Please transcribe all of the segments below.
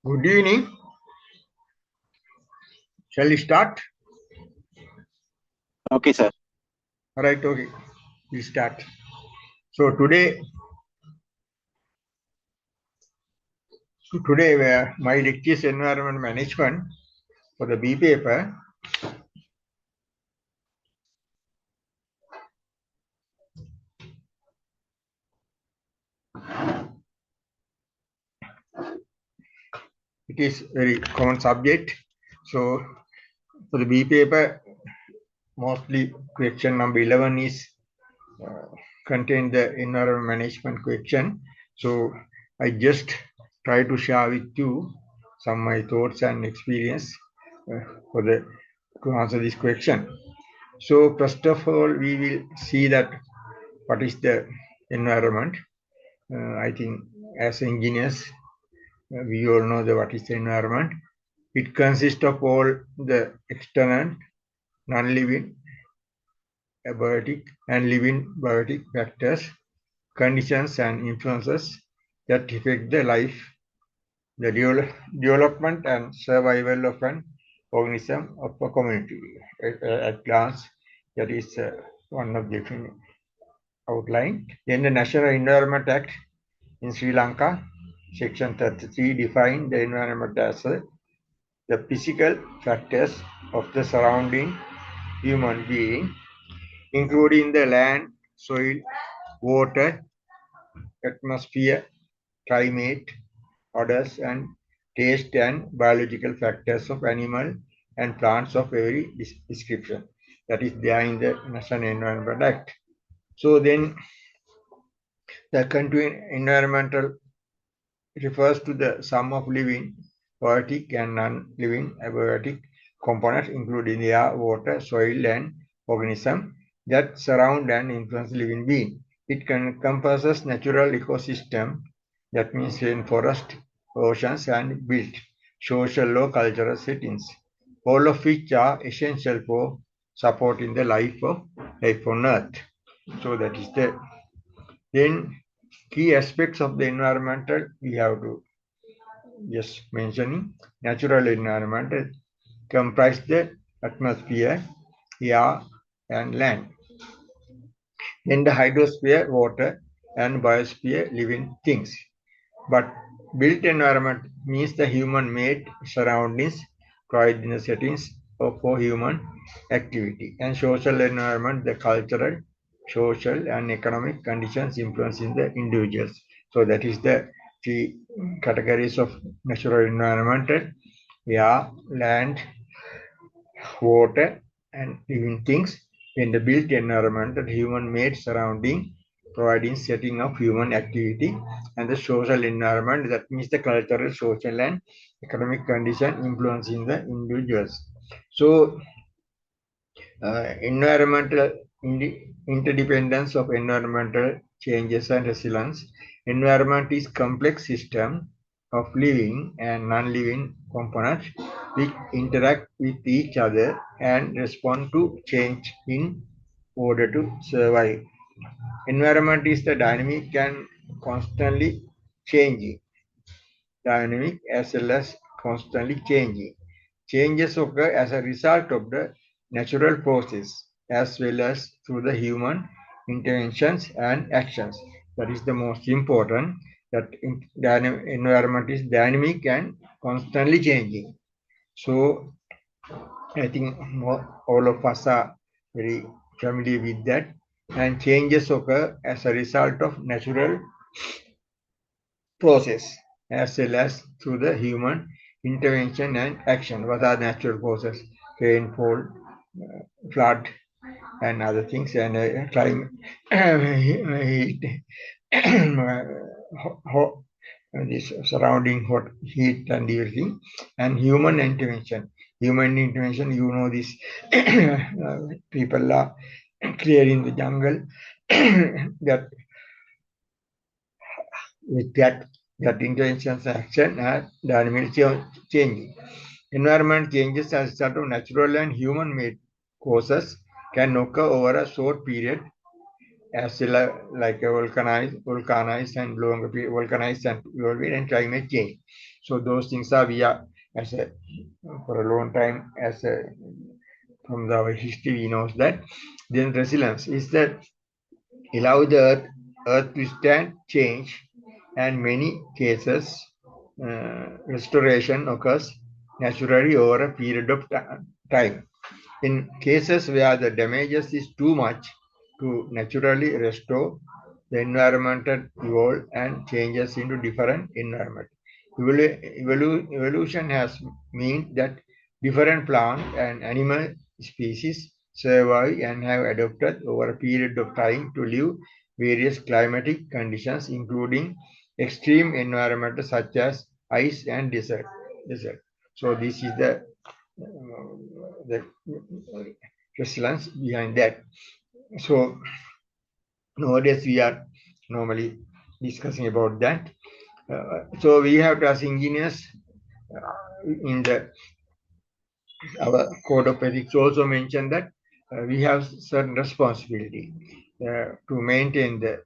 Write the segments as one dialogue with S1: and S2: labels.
S1: Good evening. Shall we start?
S2: Okay, sir.
S1: All right, okay. We start. So today my lecture is environment management for the B paper. It is very common subject. So for the B paper, mostly question number 11 is contain the environment management question. So I just try to share with you some of my thoughts and experience uh, for the to answer this question. So first of all, we will see that what is the environment. I think as engineers, we all know the what is the environment. It consists of all the external, non-living, abiotic, and living biotic factors, conditions, and influences that affect the life, the development, and survival of an organism of a community. At glance, that is one of the outline. Then the National Environment Act in Sri Lanka, Section 33 defines the environment as the physical factors of the surrounding human being, including the land, soil, water, atmosphere, climate, odors, and taste and biological factors of animal and plants of every description. That is there in the National Environment Act. So then the country environmental refers to the sum of living, biotic and non-living abiotic components, including air, water, soil, and organisms that surround and influence living beings. It encompasses natural ecosystem, that means rainforest, oceans, and built social or cultural settings, all of which are essential for supporting the life on Earth. So that is the then key aspects of the environmental we have to just mentioning. Natural environment comprise the atmosphere, air, and land. Then the hydrosphere, water, and biosphere, living things. But built environment means the human-made surroundings providing the settings for human activity. And social environment, the cultural, social, and economic conditions influencing the individuals. So that is the three categories of natural environment: air, land, water, and living things. In the built environment, the human-made surrounding providing setting of human activity, and the social environment, that means the cultural, social, and economic condition influencing the individuals. So environmental interdependence of environmental changes and resilience. Environment is complex system of living and non-living components which interact with each other and respond to change in order to survive. Environment is the dynamic and constantly changing, dynamic as well as constantly changing. Changes occur as a result of the natural process as well as through the human interventions and actions. That is the most important, that environment is dynamic and constantly changing. So I think all of us are very familiar with that. And changes occur as a result of natural process as well as through the human intervention and action. What are natural causes? Rainfall, flood, and other things, and climate, heat, this surrounding hot heat and everything, and human intervention. Human intervention, you know, this people are clearing the jungle. That with that interventions action are dynamically changing. Environment changes as a result of natural and human-made causes can occur over a short period as well like vulcanized and longer vulcanized and evolved and climate change. So those things are we are as a for a long time as a from our history we know that. Then resilience is that allow the earth to stand change, and many cases restoration occurs naturally over a period of time. In cases where the damages is too much to naturally restore, the environment evolve and changes into different environment. Evolution has meant that different plant and animal species survive and have adapted over a period of time to live various climatic conditions, including extreme environment such as ice and desert. So this is the resilience behind that. So nowadays we are normally discussing about that. So we have to, as engineers, in the our code of ethics also mentioned that we have certain responsibility to maintain the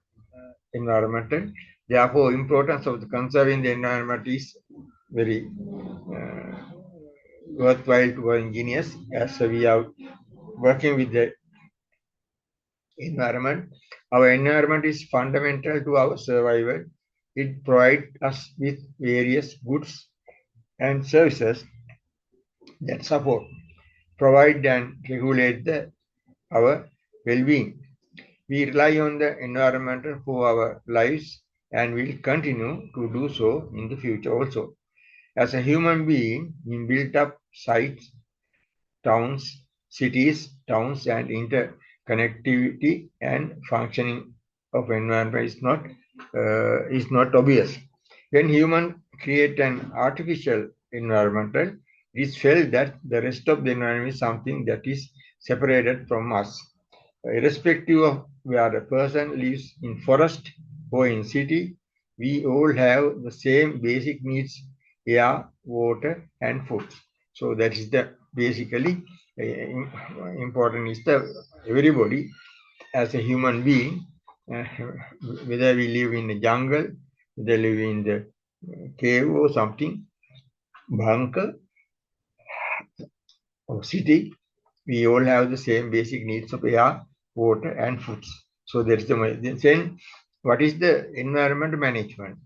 S1: environmental. Therefore, importance of the conserving the environment is very worthwhile to our engineers as we are working with the environment. Our environment is fundamental to our survival. It provides us with various goods and services that support, provide and regulate our well-being. We rely on the environment for our lives and will continue to do so in the future also. As a human being, we built up sites, towns, cities, towns, and interconnectivity and functioning of environment is not obvious. When humans create an artificial environmental, it is felt that the rest of the environment is something that is separated from us. Irrespective of where a person lives in forest or in city, we all have the same basic needs: air, water, and food. So that is the basically important is the everybody as a human being, uh, whether we live in the jungle, whether live in the cave or something, bunker or city, we all have the same basic needs of air, water, and foods. So that's then what is the environment management?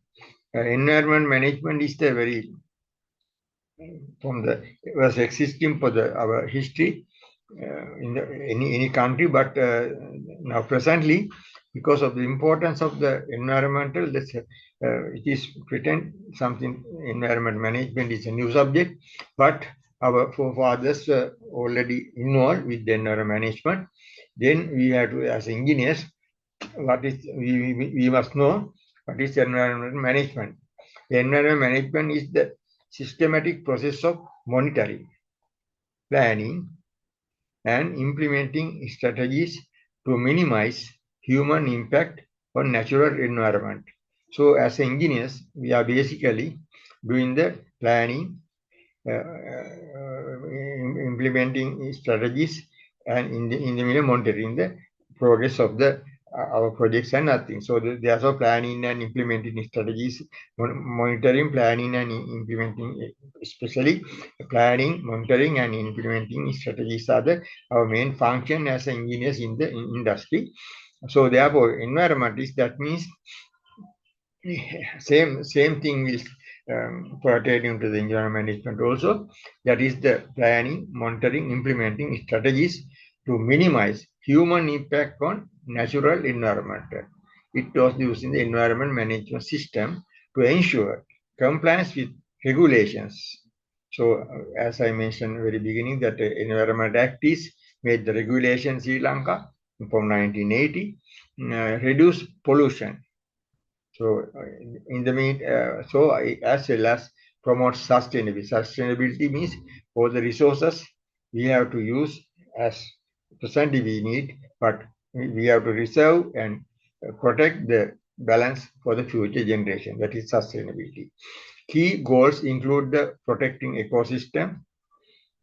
S1: Environment management is the very from the was existing for the our history in any country, but now presently, because of the importance of the environmental, it is pretend something environment management is a new subject, but our forefathers were already involved with the environment management. Then we have to, as engineers, what is we must know what is environment management. The environment management is the systematic process of monitoring, planning, and implementing strategies to minimize human impact on natural environment. So as engineers, we are basically doing the planning, implementing strategies, and in the middle monitoring the progress of the our projects and nothing. So there's also planning and implementing strategies, monitoring, planning and implementing, especially planning, monitoring and implementing strategies are our main function as engineers in the industry. So therefore, environment is that means same thing will pertain to the environment management also. That is the planning, monitoring, implementing strategies to minimize human impact on natural environment. It was using the environment management system to ensure compliance with regulations. So, as I mentioned very beginning, that the Environment Act is made the regulation Sri Lanka from 1980, reduce pollution. So, in the mean, as well as promote sustainability. Sustainability means all the resources we have to use as presently we need, but we have to reserve and protect the balance for the future generation. That is sustainability. Key goals include the protecting ecosystem,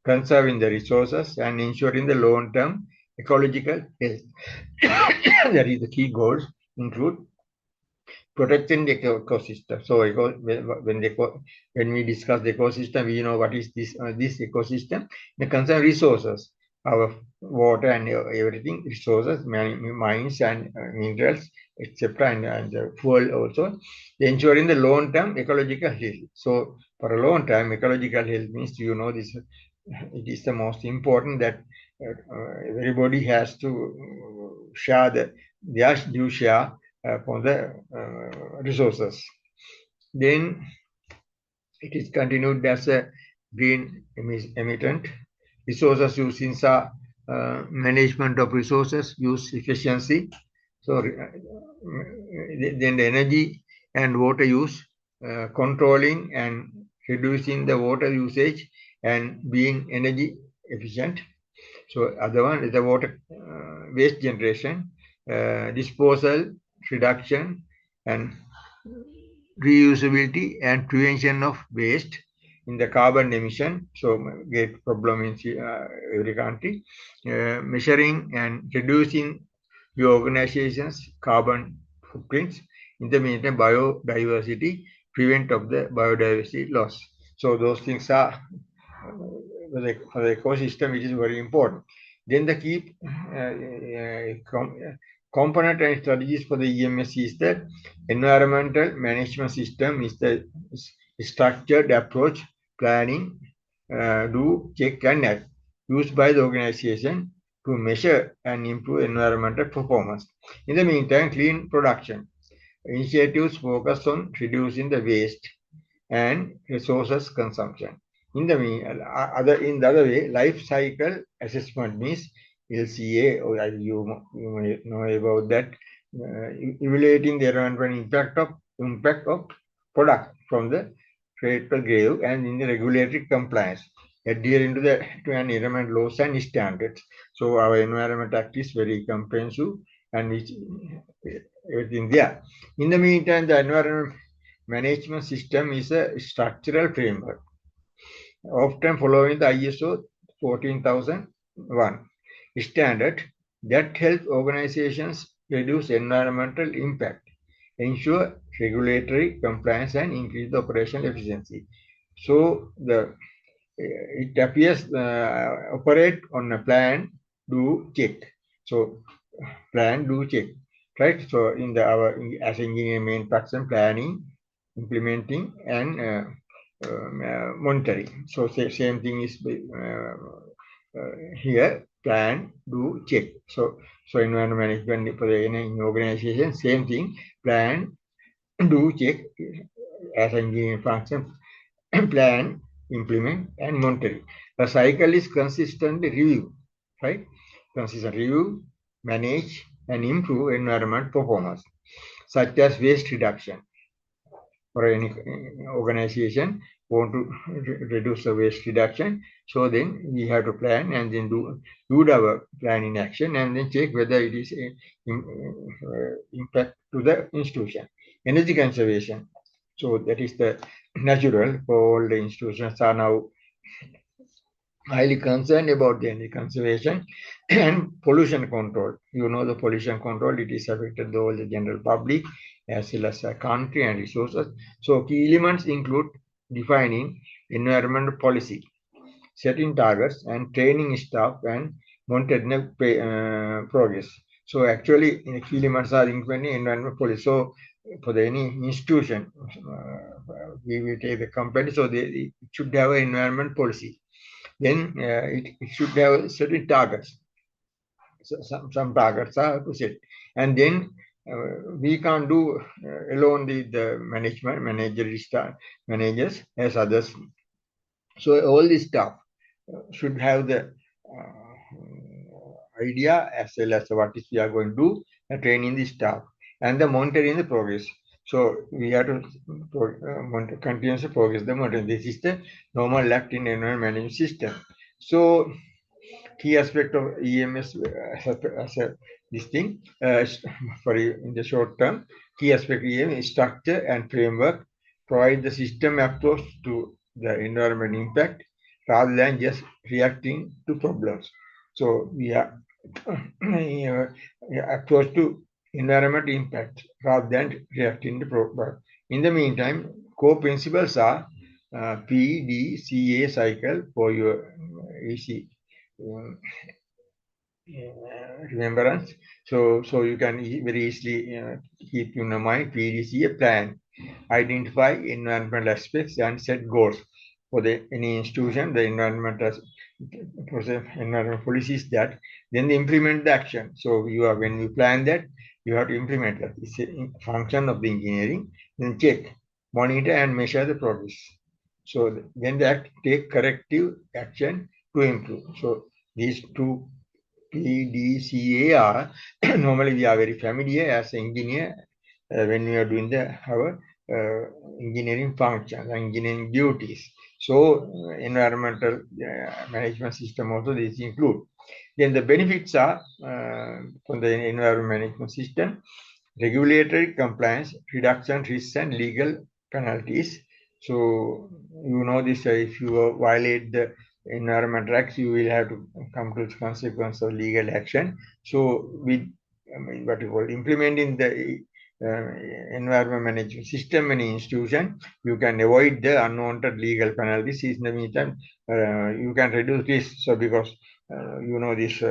S1: conserving the resources, and ensuring the long-term ecological health. That is the key goals include protecting the ecosystem. So when we discuss the ecosystem, we know what is this ecosystem. The concern resources, our water and everything, resources, mines and minerals, etc., and fuel also. Ensuring the long-term ecological health. So for a long time, ecological health means this. It is the most important that everybody has to share their due share for the resources. Then it is continued as a green emittent. Resources use in management of resources use efficiency. So then the energy and water use, controlling and reducing the water usage and being energy efficient. So other one is the water waste generation, disposal, reduction, and reusability and prevention of waste in the carbon emission. So great problem in every country. Measuring and reducing your organization's carbon footprints. In the meantime, biodiversity, prevent of the biodiversity loss. So those things are for the ecosystem, which is very important. Then the key component and strategies for the EMS is the environmental management system is the structured approach, planning, do, check, and act used by the organization to measure and improve environmental performance. In the meantime, clean production. Initiatives focus on reducing the waste and resources consumption. In the other way, life cycle assessment means LCA, or you may know about that, evaluating the environmental impact of product from the critical grave and in the regulatory compliance, adhering to an environment laws and standards. So our Environment Act is very comprehensive and which everything there. In the meantime, the environment management system is a structural framework, often following the ISO 14001 standard that helps organizations reduce environmental impact, ensure regulatory compliance, and increase the operational efficiency. So it appears operate on a plan, do, check. So plan, do, check, right? So in as engineer main function, planning, implementing, and monitoring. So same thing is here, plan, do, check. So environment management for the organization, same thing, plan, do, check as engineering function, plan, implement, and monitor. The cycle is consistently review, right? Consistent review, manage, and improve environment performance, such as waste reduction. For any organization want to reduce the waste reduction, so then we have to plan and then do our plan in action and then check whether it is impact to the institution. Energy conservation. So that is the natural for all the institutions are now highly concerned about the energy conservation and pollution control. You know the pollution control, it is affected all the general public as well as a country and resources. So key elements include defining environmental policy, setting targets and training staff and monitoring progress. So actually key elements are including environmental policy. So for any institution, we will take the company, so it should have an environment policy. Then it should have certain targets. So some targets are to set, and then we can't do alone the managers as others. So all this stuff should have the idea as well as what is we are going to do, training the staff and the monitoring the progress. So we have to continuously progress the monitoring. This is the normal act in environment management system. So key aspect of EMS as this thing for in the short term, key aspect of EMS is structure and framework, provide the system approach to the environment impact rather than just reacting to problems. So we are approach to environment impact rather than reacting to problem. In the meantime, core principles are PDCA cycle for your easy remembrance. So you can very easily keep in mind PDCA plan, identify environmental aspects and set goals for any institution. The environmental policies that then they implement the action. So when you plan that, you have to implement that. It's a function of the engineering. Then check, monitor and measure the progress. So then they take corrective action to improve. So these two PDCAR, normally we are very familiar as an engineer when we are doing our engineering functions, engineering duties. So environmental management system also this include. Then the benefits are from the environment management system: regulatory compliance, reduction risks and legal penalties. So you know this, if you violate the environmental acts, you will have to come to the consequence of legal action. So with what you call implementing the environment management system in institution, you can avoid the unwanted legal penalties. In the meantime, you can reduce this. So because you know this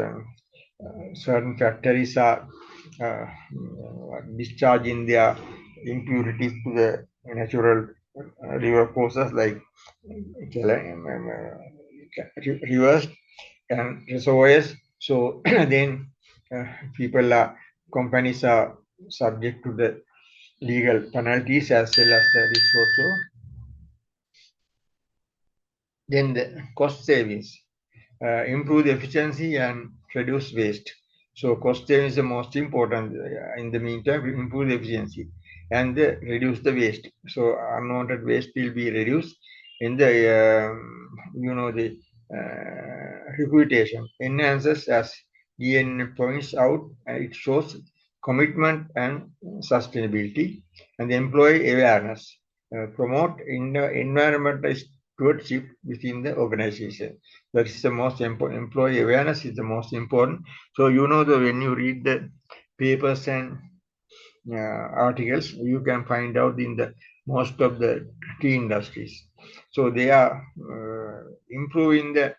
S1: certain factories are uh, discharging their impurities to the natural river courses like rivers and reservoirs. So then uh, people are companies are subject to the legal penalties as well as the risk also. Then the cost savings, improve the efficiency and reduce waste. So cost saving is the most important. In the meantime, improve the efficiency and reduce the waste. So unwanted waste will be reduced in the the reputation enhances as DN points out. It shows commitment and sustainability and the employee awareness. Promote environmental stewardship within the organization. That is the most important. Employee awareness is the most important. So you know that when you read the papers and articles, you can find out in the most of the tea industries. So they are improving the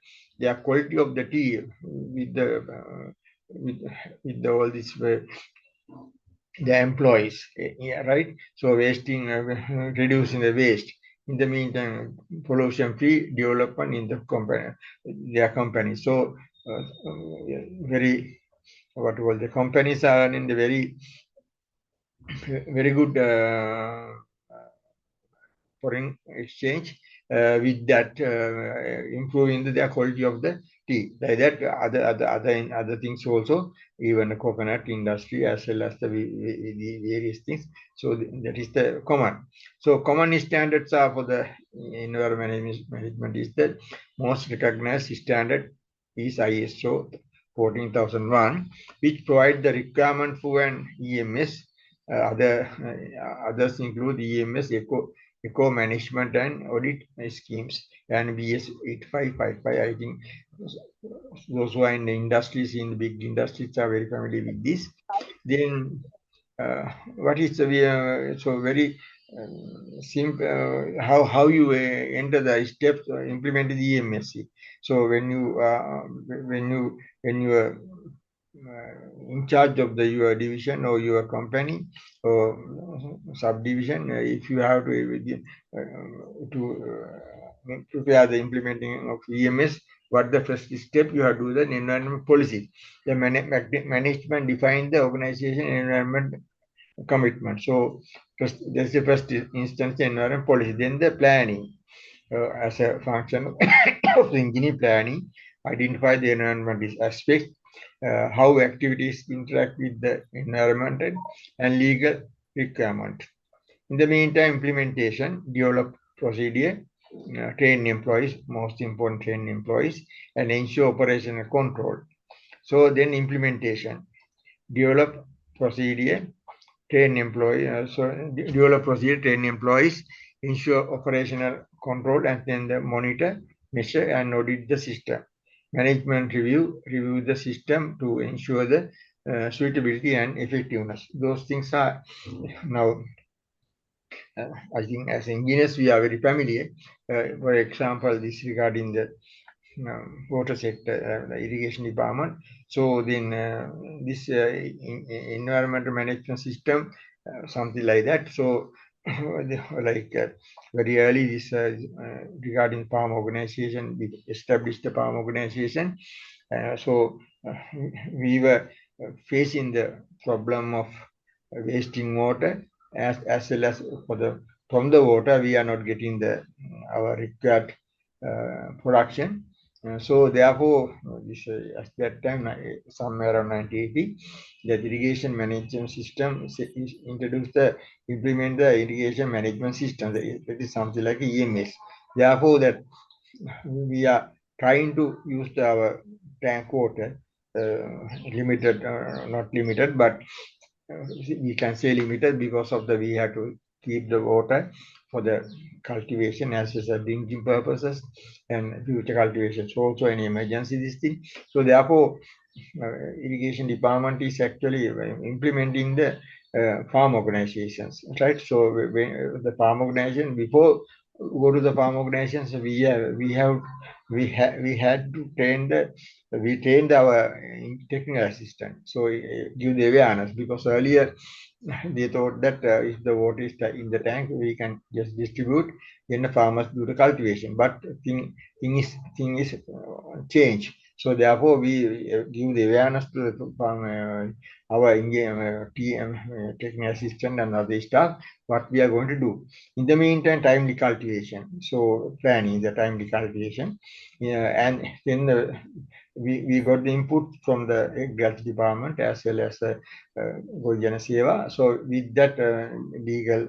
S1: quality of the tea with the all this the employees, yeah, right? So wasting, reducing the waste. In the meantime, pollution-free development in the company, their company. So very what was the companies are in the very good foreign exchange with that improving the quality of the tea. Like that, other things also, even the coconut industry as well as the various things. So that is the common. So common standards are for the environment management is the most recognized standard is ISO 14001, which provide the requirement for an EMS. Others include EMS, eco management and audit schemes, and BS 8555. I think those who are in the industries, in the big industries, are very familiar with this. Then what is so very simple, how you enter the steps implement the EMSC. So when you are in charge of your division or your company or subdivision, if you have to prepare the implementing of EMS, what the first step you have to do the environment policy. The management define the organization environment commitment. So first, that's the first instance environment policy. Then the planning as a function of the engineering planning, identify the environment aspect, how activities interact with the environment and legal requirement. In the meantime, implementation, develop procedure, train employees, most important train employees, and ensure operational control. So then implementation, develop procedure, train employees, develop procedure, train employees, ensure operational control, and then the monitor, measure, and audit the system. management review the system to ensure the suitability and effectiveness. Those things are now, I think as engineers, we are very familiar. For example, this regarding the water sector, the irrigation department. So then this environmental management system, something like that. So like very early, this regarding farm organization, we established the farm organization. So we were facing the problem of wasting water, as well as for the from the water we are not getting the our required production. So therefore, this, at that time, somewhere around 1980, the irrigation management system is introduced, implement the irrigation management system. That is something like EMS. Therefore, that we are trying to use our tank water, limited, not limited, but we can say limited because of the we have to keep the water for the cultivation as well as drinking purposes and future cultivation. So also an emergency this thing. So therefore, irrigation department is actually implementing the farm organizations, right? So when the farm organization, before go to the farm organizations, we had to we trained our technical assistant. So give the awareness, because earlier they thought that if the water is in the tank, we can just distribute, then the farmers do the cultivation. But thing is change. So therefore, we give the awareness to the our TM, technical assistant and other staff, what we are going to do. In the meantime, timely cultivation. So planning the timely cultivation, and then we got the input from the agriculture department as well as Gojana Seva. So with that legal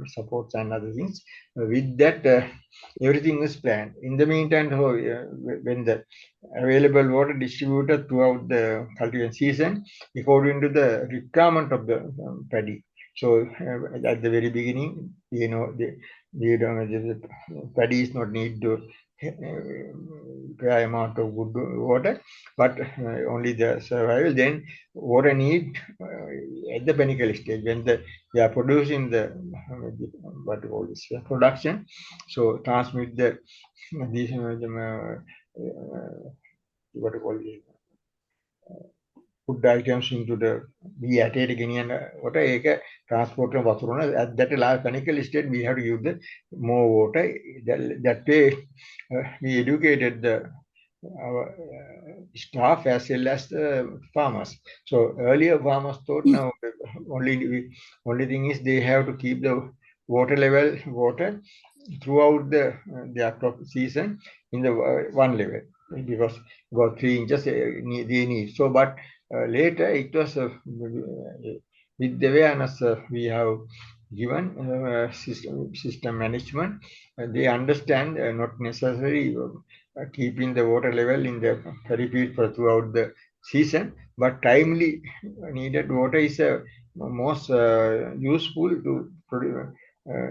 S1: supports and other things, with that everything is planned. In the meantime, when the available water distributed throughout the cultivation season according to the requirement of the paddy. So at the very beginning, the paddy is not need to fair amount of good water, but only the survival. Then water need at the pinnacle stage when they are producing the what we call this production. So transmit the these what we call it, food items into the we ඇටයට ගෙනියන කොට ඒක transport එක වතුරන at that last pinnacle state we have to use the more water. That way we educated the our staff as well as the farmers. So earlier farmers thought now only thing is they have to keep the water throughout their crop season in the one level, because about 3 inches they need. So but later it was with the awareness we have given system management, they understand not necessarily keeping the water level in the paddy field for throughout the season, but timely needed water is most useful to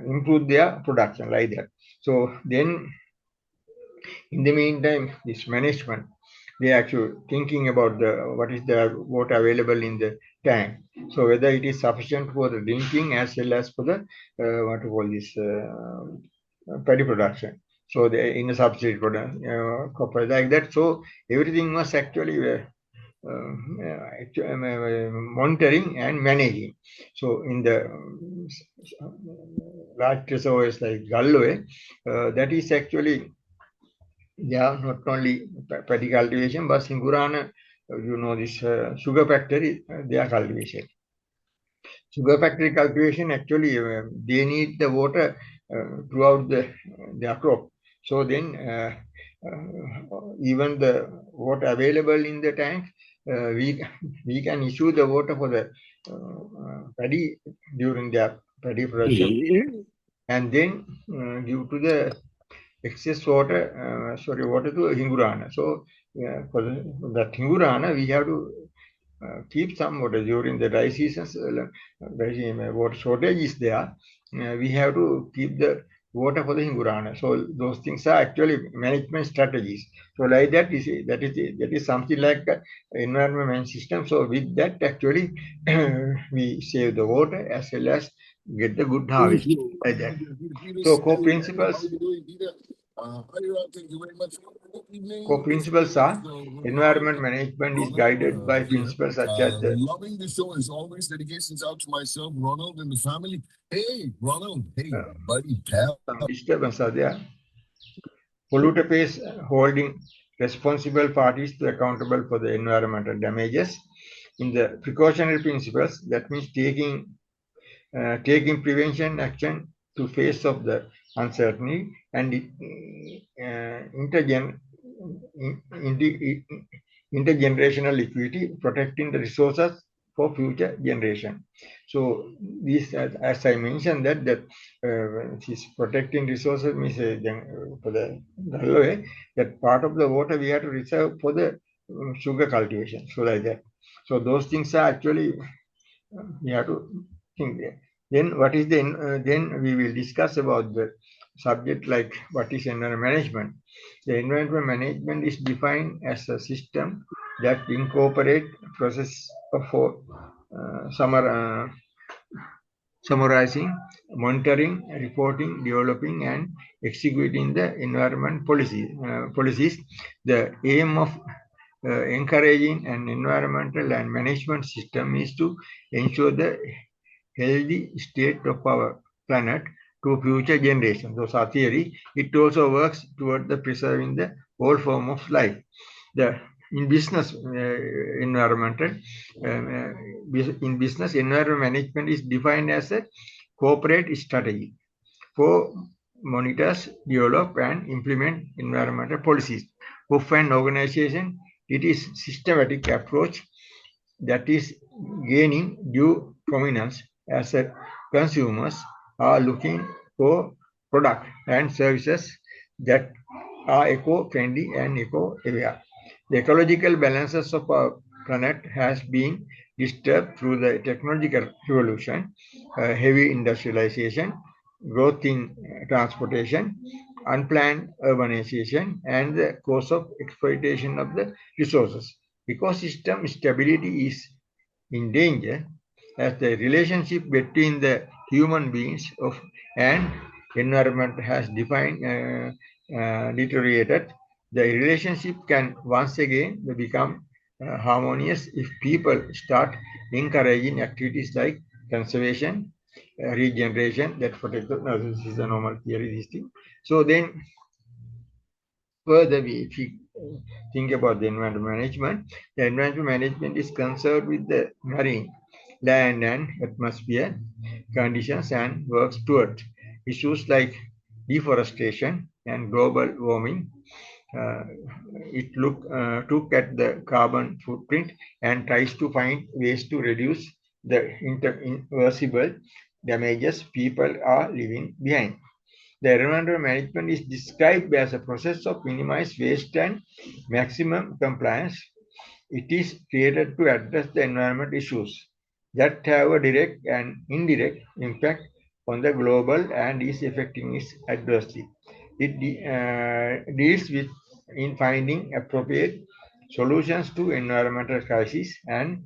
S1: improve their production, like that. So then in the meantime, this management, they are actually thinking about what is the water available in the tank. So whether it is sufficient for the drinking as well as for the what to call this paddy production. So they in a substrate product, copper like that. So everything was actually monitoring and managing. So in the large reservoirs like Galway, that is actually they are not only paddy cultivation, but Singurana, this sugar factory, they are cultivation. Sugar factory cultivation, actually, they need the water throughout their crop. So then, even the water available in the tank, we can issue the water for the paddy during their paddy production, and then due to the excess water, water to Hingurana. So for that Hingurana, we have to keep some water during the dry seasons. Water shortage is there. We have to keep the water for the Hingurana. So those things are actually management strategies. So like that is something like environment management system. So with that actually we save the water as well as get the good harvest like that. So core principles. Core principles are environment management is guided by principles such as the
S2: Loving the show as always. Dedications out to myself, Ronald, and the family. Hey, Ronald. Hey, buddy, pal.
S1: some disturbance are there. Polluter pays holding responsible parties to accountable for the environmental damages. In the precautionary principles, that means taking prevention action to face of the uncertainty and intergenerational equity, protecting the resources for future generation. So this, as I mentioned, that this protecting resources means for the way that part of the water we have to reserve for the sugar cultivation. So like that. So those things are actually we have to think there. Then what is then we will discuss about the subject like what is environment management. The environment management is defined as a system that incorporate process for summarizing, monitoring, reporting, developing, and executing the environment policies. The aim of encouraging an environmental and management system is to ensure the healthy state of our planet to future generations. Those are theory. It also works toward the preserving the whole form of life. The in business environmental in business environment management is defined as a corporate strategy for monitors, develop and implement environmental policies. For an organization, it is systematic approach that is gaining due prominence as consumers are looking for products and services that are eco-friendly and eco-aware. The ecological balances of our planet has been disturbed through the technological revolution, heavy industrialization, growth in transportation, unplanned urbanization, and the course of exploitation of the resources. Ecosystem stability is in danger as the relationship between the human beings of and environment has deteriorated. The relationship can once again become harmonious if people start encouraging activities like conservation, regeneration, that protect the, no, this is a normal theory, this thing. So then further, if we think about the environmental management is concerned with the marine, land and atmosphere conditions and works toward issues like deforestation and global warming. Uh, it took at the carbon footprint and tries to find ways to reduce the irreversible damages people are leaving behind. The environmental management is described as a process of minimize waste and maximum compliance. It is created to address the environment issues that have a direct and indirect impact on the global and is affecting it adversely. It deals with in finding appropriate solutions to environmental crises and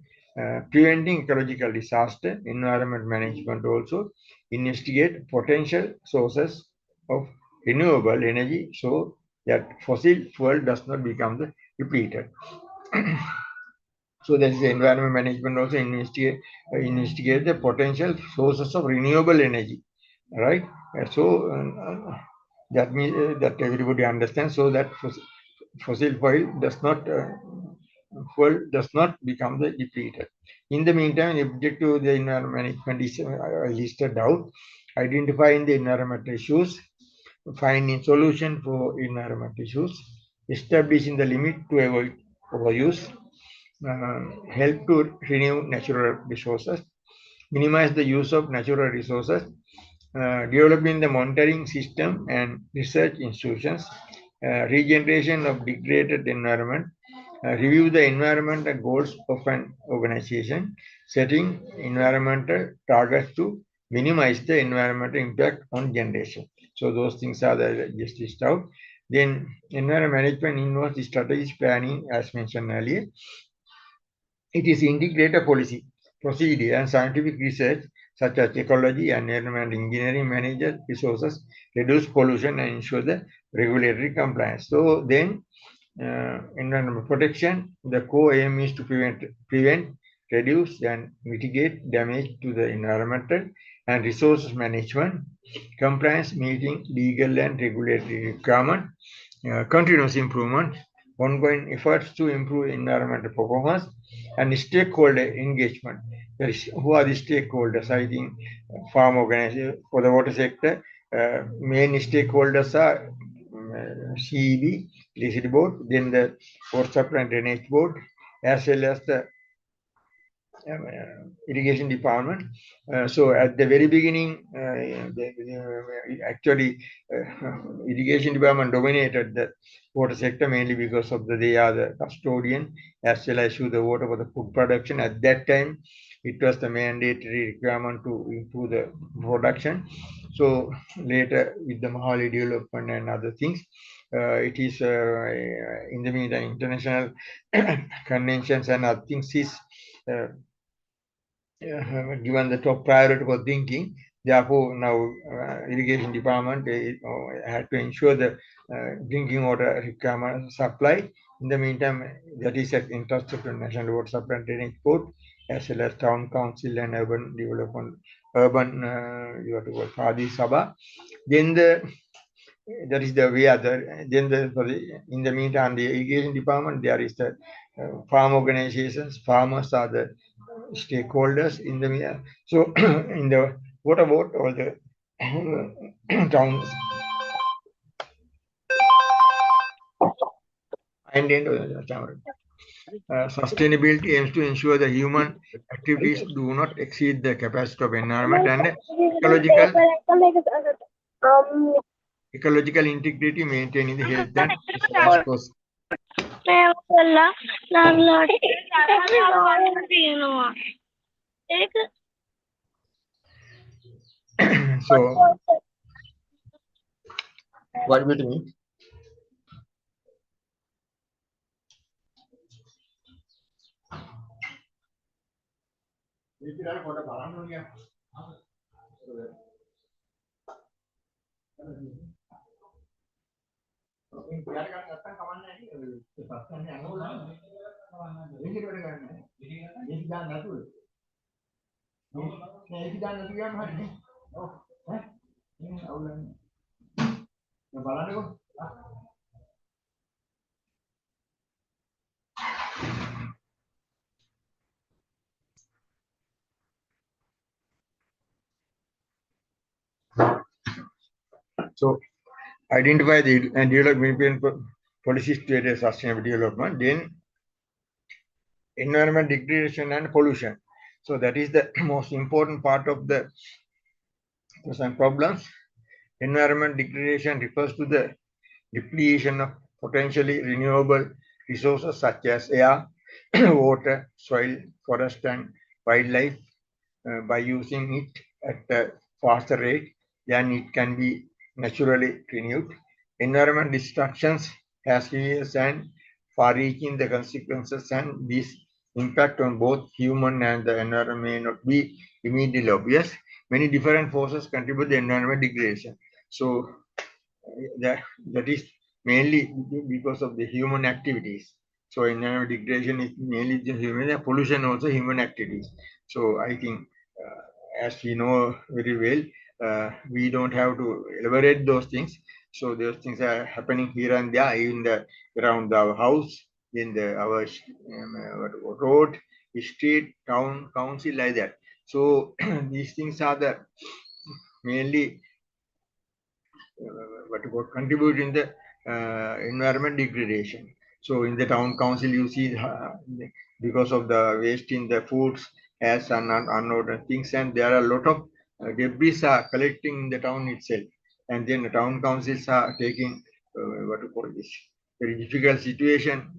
S1: preventing ecological disaster. Environment management also investigate potential sources of renewable energy so that fossil fuel does not become the depleted. So that is the environment management also investigate the potential sources of renewable energy, right? That means that everybody understands so that fossil fuel does not become the depleted. In the meantime, the objective of the environment management is listed out, identifying the environmental issues, finding solution for environmental issues, establishing the limit to avoid overuse, help to renew natural resources, minimize the use of natural resources, developing the monitoring system and research institutions, regeneration of degraded environment, review the environmental goals of an organization, setting environmental targets to minimize the environmental impact on generation. So those things are the just list out. Then environmental management involves strategic planning, as mentioned earlier. It is integrated policy, procedure, and scientific research such as ecology and environmental engineering manage resources, reduce pollution, and ensure the regulatory compliance. So then, environmental protection, the core aim is to prevent, reduce, and mitigate damage to the environmental and resources management, compliance meeting legal and regulatory requirement, continuous improvement, ongoing efforts to improve environmental performance, and stakeholder engagement. Who are the stakeholders? I think farm organization for the water sector, main stakeholders are CEB, Electricity Board, then the Water Supply and Drainage Board, as well as the irrigation department. So at the very beginning, actually, irrigation department dominated the water sector mainly because of they are the custodian as well as the water for the food production. At that time, it was the mandatory requirement to improve the production. So later, with the Mahali development and other things, it is in the meantime international conventions and other things is given the top priority for thinking. Therefore, now irrigation department had to ensure the drinking water requirement supply. In the meantime, that is an interest of the National Water Supply and Drainage Board, as well as Town Council and Urban Development, Urban, you have to call Khadi Sabha. Then that is the way other. Then in the meantime, the irrigation department, there is the farm organizations. Farmers are the stakeholders in the so in the what about all the towns and then sustainability aims to ensure the human activities do not exceed the capacity of environment and ecological integrity, maintaining the health and resource. So what will it mean? So identify the and develop policies to address sustainable development, then environment degradation and pollution. So that is the most important part of the present problems. Environment degradation refers to the depletion of potentially renewable resources such as air, water, soil, forest, and wildlife by using it at a faster rate than it can be naturally renewed. Environment destructions has serious and far-reaching the consequences, and this impact on both human and the environment may not be immediately obvious. Many different forces contribute to environment degradation. So that is mainly because of the human activities. So environment degradation is mainly the human, pollution also human activities. So I think as we know very well, we don't have to elaborate those things. So those things are happening here and there in the around our house, in our road, street, town, council, like that. So these things are the mainly what about contributing the environment degradation. So in the town council, you see because of the waste in the foods as unordered things, and there are a lot of debris are collecting in the town itself, and then the town councils are taking what to call this very difficult situation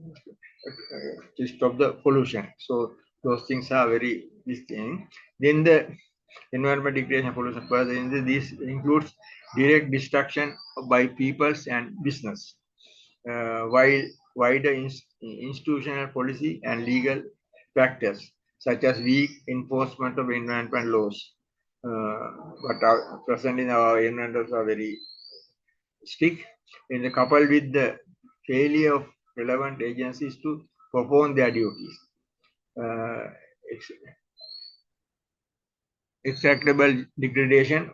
S1: to stop the pollution. So those things are very this thing. Then the environment degradation and pollution. Further, this includes direct destruction by peoples and business, while wider institutional policy and legal factors such as weak enforcement of environment laws. But present in our environment laws are very strict, and coupled with the failure of relevant agencies to perform their duties. Uh, Extractable degradation,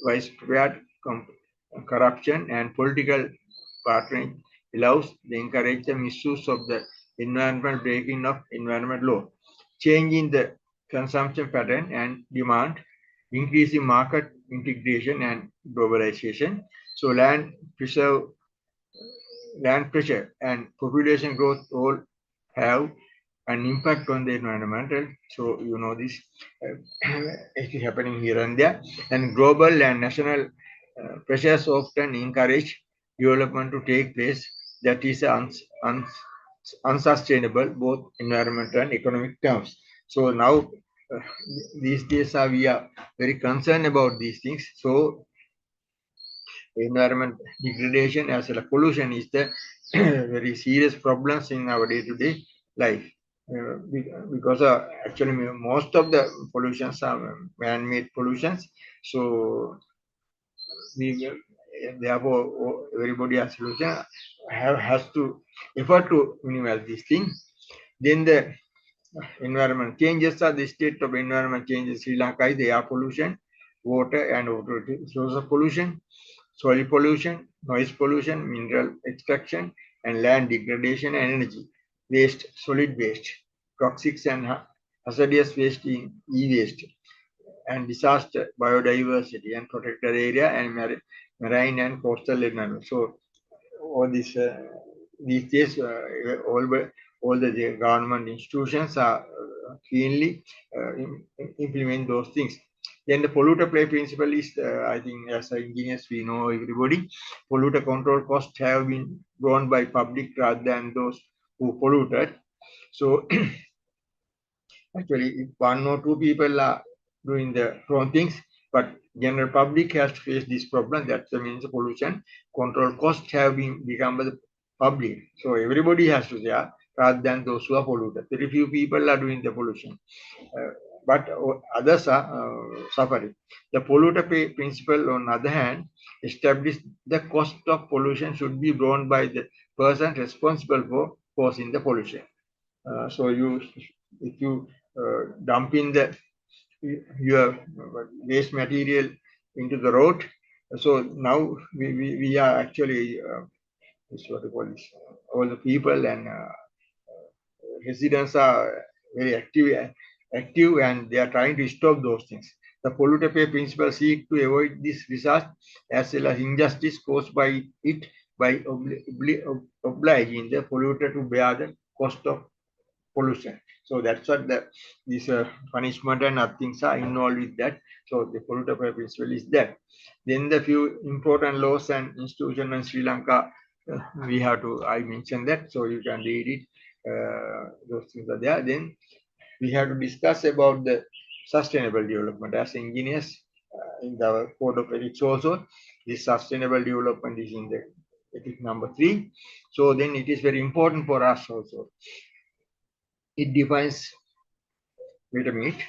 S1: widespread corruption, and political patronage allows the encourage the misuse of the environment, breaking of environment law, changing the consumption pattern and demand, increasing market integration and globalization. So land pressure and population growth all have an impact on the environmental. So you know this it is happening here and there, and global and national pressures often encourage development to take place that is unsustainable both environmental and economic terms. So now these days we are very concerned about these things. So environment degradation as well as pollution is the very serious problems in our day-to-day life. Because actually most of the pollutions are man-made pollutions. So we will, therefore everybody has solution has to effort to minimize this thing. Then the environment changes are the state of environment changes. Sri Lanka is the air pollution, water and water resource pollution, soil pollution, noise pollution, mineral extraction, and land degradation and energy waste, solid waste, toxics and hazardous waste in e-waste, and disaster, biodiversity and protected area, and marine and coastal environment. So all this these days, all the government institutions are keenly implement those things. Then the polluter play principle is, I think, as engineers we know everybody, polluter control costs have been borne by public rather than those who polluted. So actually, if one or two people are doing the wrong things, but general public has to face this problem. That means pollution control costs have been become by the public. So everybody has to share rather than those who are polluted. Very few people are doing the pollution, but others are suffering. The polluter pay principle, on the other hand, established the cost of pollution should be borne by the person responsible for causing the pollution. So if you dump in the your waste material into the road, so now we are actually this what you call this, all the people and residents are very active and they are trying to stop those things. The polluter pay principle seek to avoid this result as well as injustice caused by it by obliging the polluter to bear the cost of pollution. So that's what this punishment and other things are involved with that. So the polluter pay principle is that. Then the few important laws and institutions in Sri Lanka, we have to, I mentioned that, so you can read it. Those things are there. Then we have to discuss about the sustainable development. As engineers, in the code of ethics also, this sustainable development is in the ethic number 3. So then it is very important for us also. It defines, wait a minute.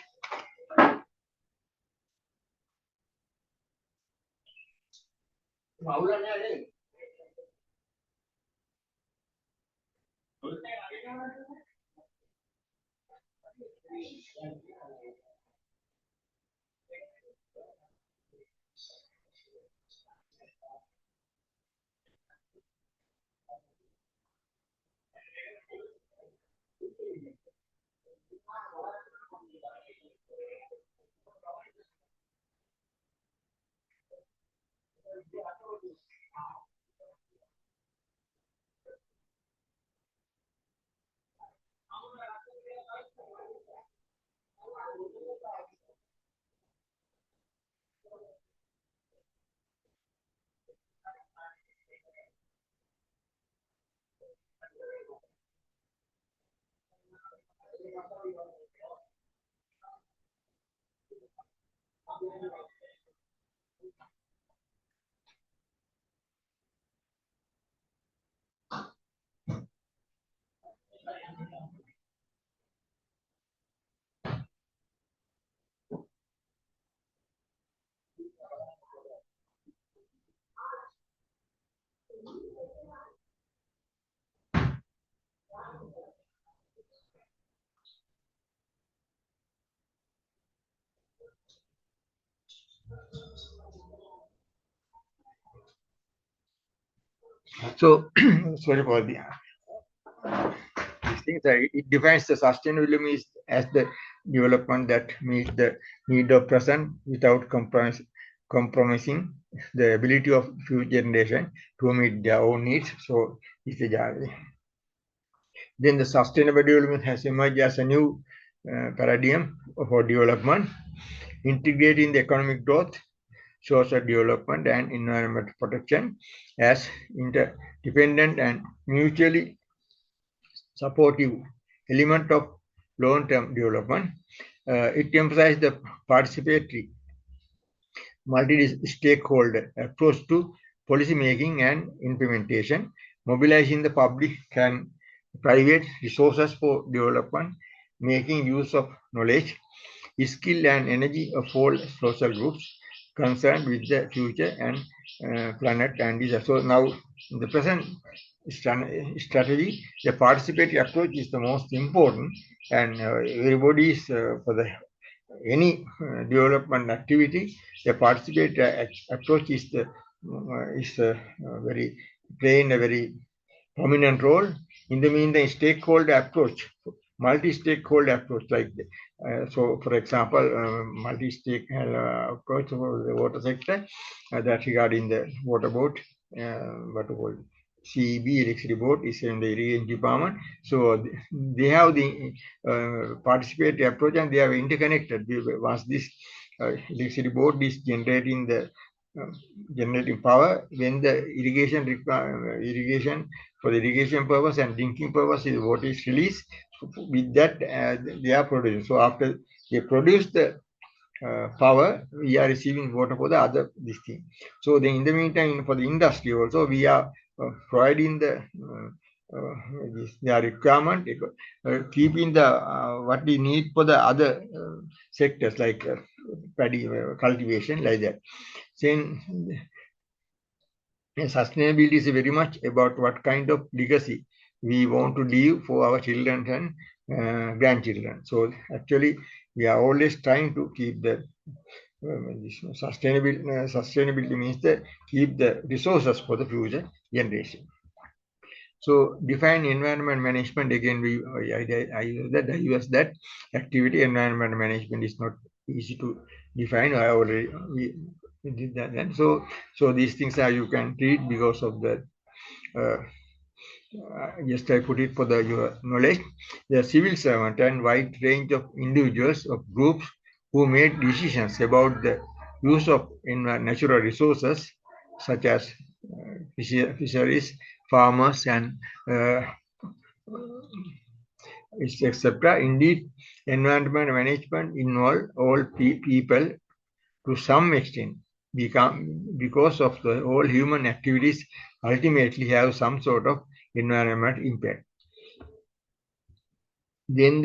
S1: So, sorry for the these things. It defines the sustainability as the development that meets the need of present without compromising the ability of future generation to meet their own needs. So, it's a then the sustainable development has emerged as a new paradigm for development, integrating the economic growth, social development, and environmental protection as interdependent and mutually supportive element of long-term development. It emphasizes the participatory multi-stakeholder approach to policy making and implementation, mobilizing the public and private resources for development, making use of knowledge, skill and energy of all social groups concerned with the future and planet and this. So now in the present strategy, the participatory approach is the most important, and everybody is for the any development activity, the participatory approach is very playing a very prominent role. In the meantime, stakeholder approach, multi-stakeholder approach, like so, for example, multi-stakeholder approach for the water sector, that regarding the water board, what we call CEB, electricity board, is in the irrigation department. So they have the participatory approach, and they are interconnected. Once this electricity board is generating power, when the irrigation for the irrigation purpose and drinking purpose is what is released. So with that, they are producing. So after they produce the power, we are receiving water for the other this thing. So then in the meantime, for the industry also, we are providing their requirement, keeping the what we need for the other sectors like paddy cultivation, like that. Then sustainability is very much about what kind of legacy we want to leave for our children and grandchildren. So actually, we are always trying to keep the sustainability means that keep the resources for the future generation. So define environment management again. I use that activity. Environment management is not easy to define. I already we did that. And so these things are you can treat because of the just I put it for your knowledge. The civil servant and wide range of individuals of groups who made decisions about the use of natural resources such as fisheries, farmers, and etc. Indeed, environment management involve all people to some extent because of the all human activities ultimately have some sort of environment impact. Then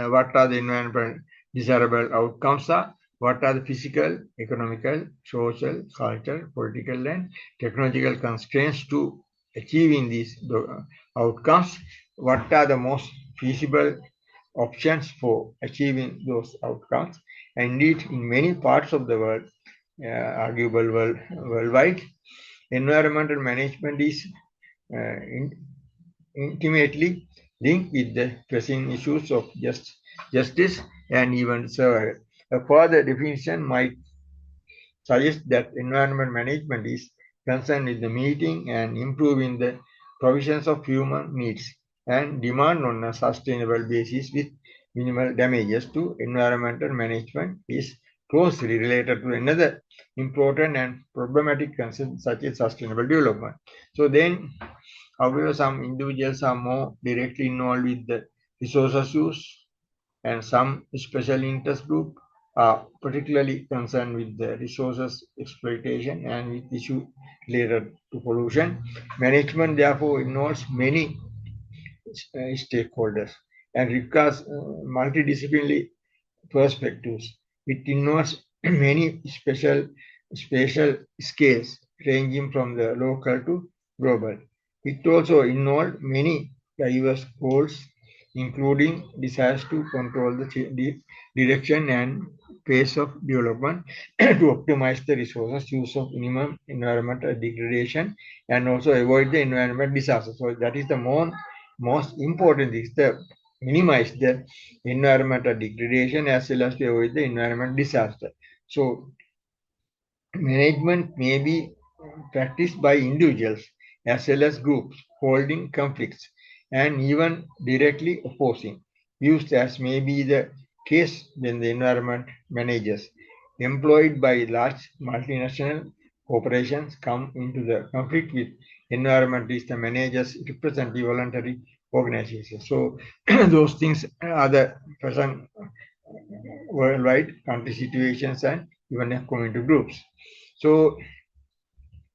S1: what are the environmental desirable outcomes are? What are the physical, economical, social, cultural, political, and technological constraints to achieving these outcomes? What are the most feasible options for achieving those outcomes? And indeed, in many parts of the world, arguable worldwide, environmental management is intimately linked with the pressing issues of justice and even survival. A further definition might suggest that environment management is concerned with the meeting and improving the provisions of human needs and demand on a sustainable basis with minimal damages to environmental management is closely related to another important and problematic concern such as sustainable development. So then, however, some individuals are more directly involved with the resources use and some special interest group are particularly concerned with the resources exploitation and with issue related to pollution. Management therefore involves many stakeholders and requires multidisciplinary perspectives. It involves many spatial scales ranging from the local to global. It also involved many diverse goals, including desires to control the direction and pace of development to optimize the resources, use of minimum environmental degradation, and also avoid the environmental disaster. So that is the most important thing, the minimize the environmental degradation as well as to avoid the environmental disaster. So management may be practiced by individuals as well as groups holding conflicts and even directly opposing views, as may be the case when the environment managers employed by large multinational corporations come into the conflict with environmentalists. The managers represent the voluntary organizations. So those things are the present worldwide country situations and even community groups. So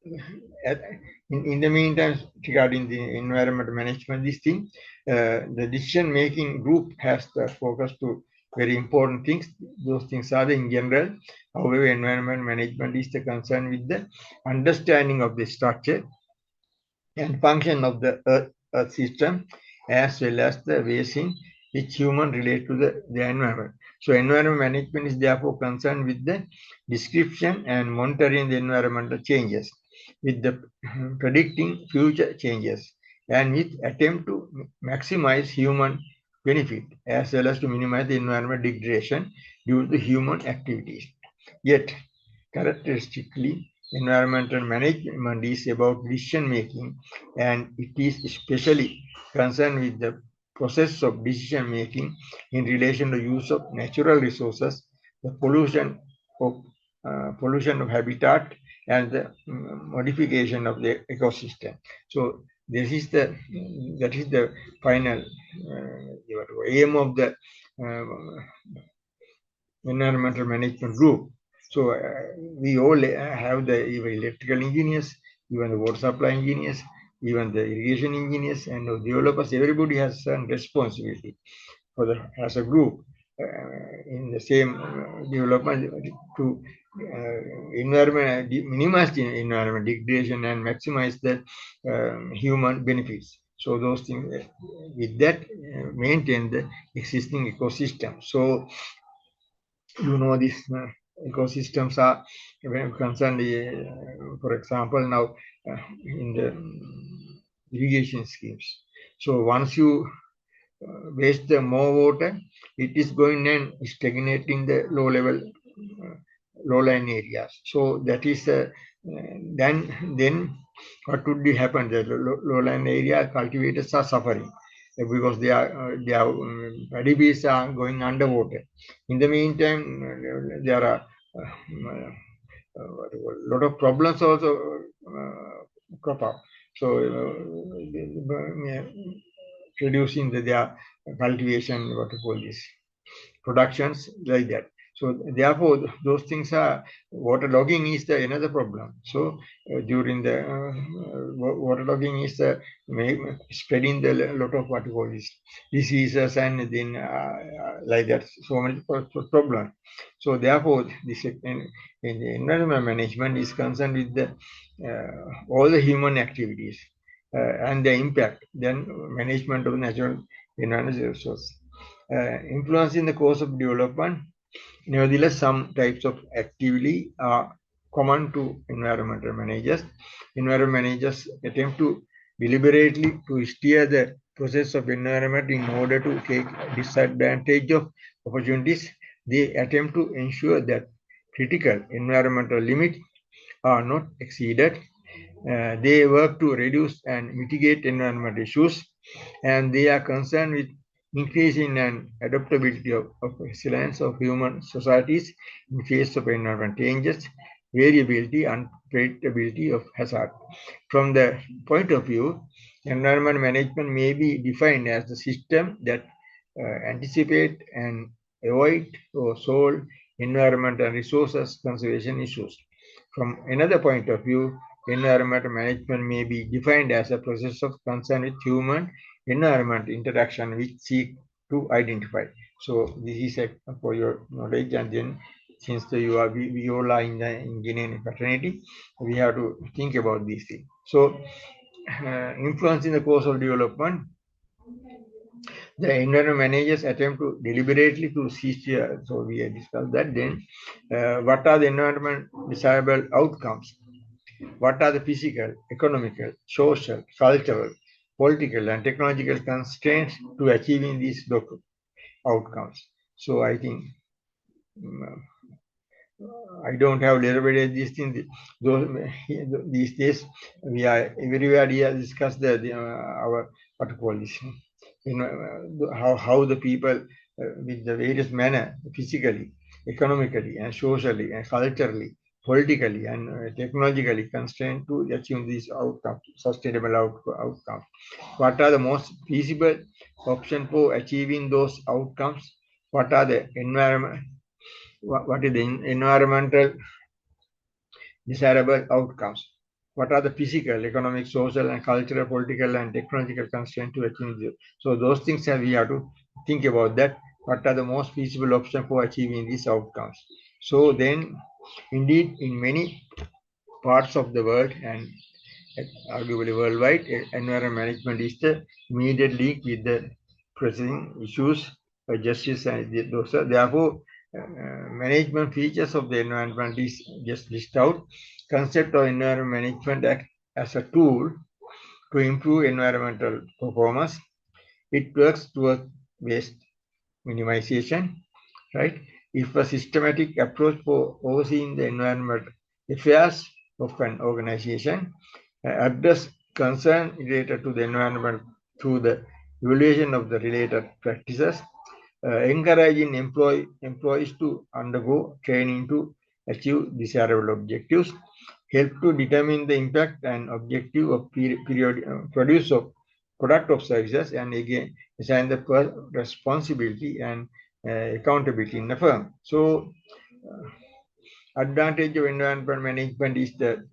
S1: in the meantime, regarding the environment management, this thing, the decision making group has the focus to very important things. Those things are in general. However, environment management is the concern with the understanding of the structure and function of the earth system, as well as the ways in which humans relate to the environment. So environment management is therefore concerned with the description and monitoring the environmental changes, with the predicting future changes, and with attempt to maximize human benefit as well as to minimize the environmental degradation due to human activities. Yet, characteristically, environmental management is about decision making, and it is especially concerned with the process of decision making in relation to use of natural resources, the pollution of habitat, and the modification of the ecosystem. So that is the final aim of the environmental management group. So we all have the even electrical engineers, even the water supply engineers, even the irrigation engineers and the developers. Everybody has some responsibility for the as a group in the same development to minimize the environment degradation and maximize the human benefits. So those things with that maintain the existing ecosystem. So these ecosystems are when concerned, for example, now in the irrigation schemes. So once you waste the more water, it is going and stagnating the lowline areas. So that is then what would be happen? The lowline area cultivators are suffering because their paddy fields are going underwater. In the meantime, there are a lot of problems also crop up. So reducing their cultivation, what to call this, productions like that. So therefore, those things are water logging is the another problem. So during the water logging is spreading the lot of what you call this diseases and then like that. So many problems. So therefore, this in the environment management is concerned with the all the human activities and the impact. Then management of natural environmental resources. Influencing the course of development. Nevertheless, some types of activity are common to environmental managers. Environment managers attempt to deliberately to steer the process of environment in order to take disadvantage of opportunities. They attempt to ensure that critical environmental limits are not exceeded. They work to reduce and mitigate environmental issues, and they are concerned with increasing and adaptability of resilience of human societies in face of environmental changes, variability, and predictability of hazard. From the point of view, environment management may be defined as the system that anticipate and avoid or solve environment and resources conservation issues. From another point of view, environmental management may be defined as a process of concern with human-environment interaction which seek to identify. So this is for your knowledge, and then since we all are in the engineering fraternity, we have to think about these things. So influence in the course of development, the environment managers attempt to deliberately to cease, so we have discussed that. Then what are the environment desirable outcomes? What are the physical, economical, social, cultural, political, and technological constraints to achieving these outcomes? So I think I don't have elaborated these things. These days, we are everybody has discussed our what to call this, how the people with the various manner, physically, economically, and socially, and culturally, politically, and technologically constrained to achieve these outcomes, sustainable outcomes. What are the most feasible options for achieving those outcomes? What are the what is the environmental desirable outcomes? What are the physical, economic, social, and cultural, political, and technological constraints to achieve this? So those things we have to think about that. What are the most feasible options for achieving these outcomes? So then, indeed, in many parts of the world and arguably worldwide, environment management is the immediate link with the pressing issues, justice, and those are therefore management features of the environment is just list out. Concept of environment management as a tool to improve environmental performance. It works towards waste minimization, right? If a systematic approach for overseeing the environmental affairs of an organization address concern related to the environment through the evaluation of the related practices, encouraging employees to undergo training to achieve desirable objectives, help to determine the impact and objective of produce of product of services, and again assign the responsibility and accountability in the firm. So advantage of environment management is the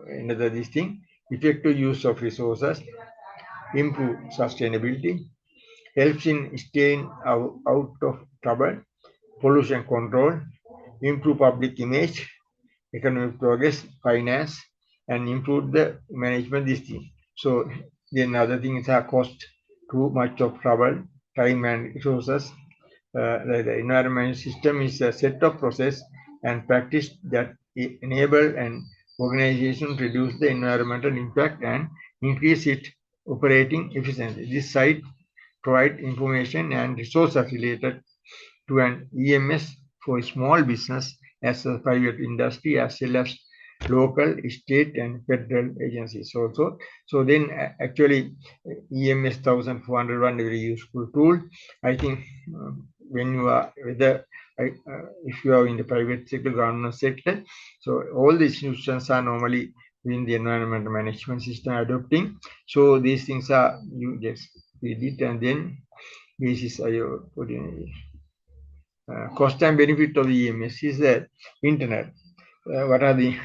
S1: another this thing, effective use of resources, improve sustainability, helps in staying out of trouble, pollution control, improve public image, economic progress, finance, and improve the management this thing. So then other things are cost, too much of trouble, time and resources. The environment system is a set of process and practice that enable an organization to reduce the environmental impact and increase its operating efficiency. This site provide information and resources related to an EMS for small business as a private industry as well as local, state, and federal agencies also. So then actually EMS 1401 very useful tool. I think when you are whether if you are in the private sector, government sector, so all the institutions are normally in the environmental management system adopting. So these things are you just read it, and then this is your cost and benefit of the EMS is the internet. What are the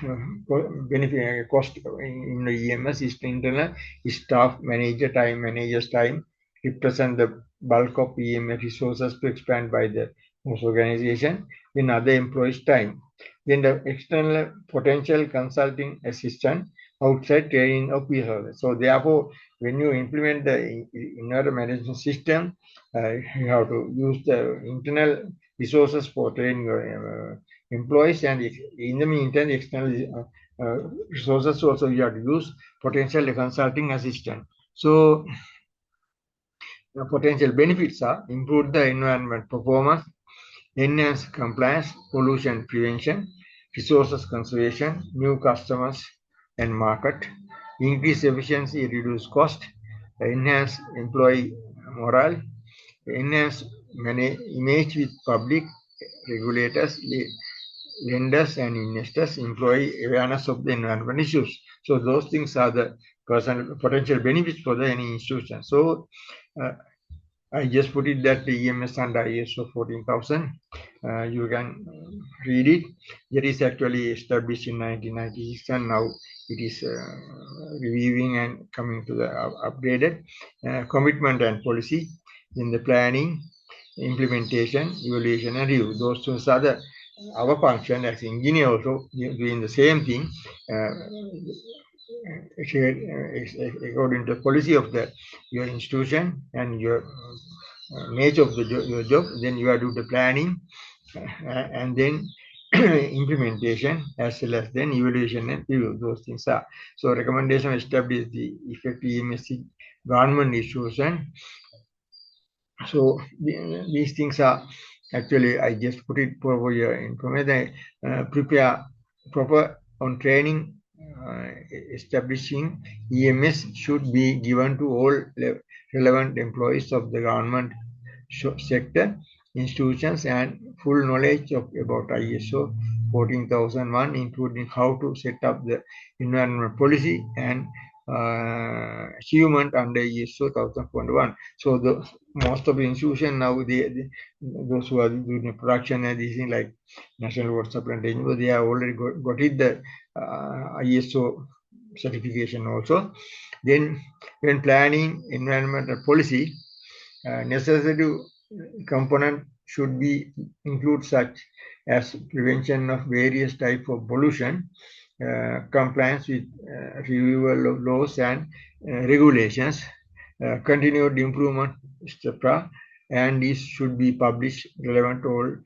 S1: benefit cost in the EMS is the internal staff manager's time represent the bulk of EMS resources to expand by the most organization, then other employees time. Then the external potential consulting assistant outside training of resources. So therefore, when you implement the environment management system, you have to use the internal resources for training your employees, and in the meantime, external resources also you have to use potential consulting assistant. So the potential benefits are improve the environment performance, enhance compliance, pollution prevention, resources conservation, new customers and market, increase efficiency, reduce cost, enhance employee morale, enhance image with public, regulators, lenders and investors, employee awareness of the environment issues. So those things are the potential benefits for any institution. So I just put it that the EMS under ISO 14000. You can read it. That is actually established in 1996, and now it is reviewing and coming to the upgraded commitment and policy in the planning, implementation, evaluation, and review. Those two are the our function as engineer also doing the same thing. According to the policy of your institution and your nature of your job, then you are do the planning and then implementation as well as then evaluation and review. Those things are so recommendation establish the effective EMS government issues, and so these things are actually I just put it for your information. Prepare proper on training. Establishing EMS should be given to all relevant employees of the government sector, institutions, and full knowledge about ISO 14001, including how to set up the environment policy and achievement under ISO 1001. So most of the institutions now, those who are doing the production and these things like National Water Supply and Drainage, they have already got it the ISO certification also. Then when planning environmental policy, necessary component should be include such as prevention of various types of pollution, compliance with reviewal of laws and regulations, continued improvement, etc. And this should be published relevant to all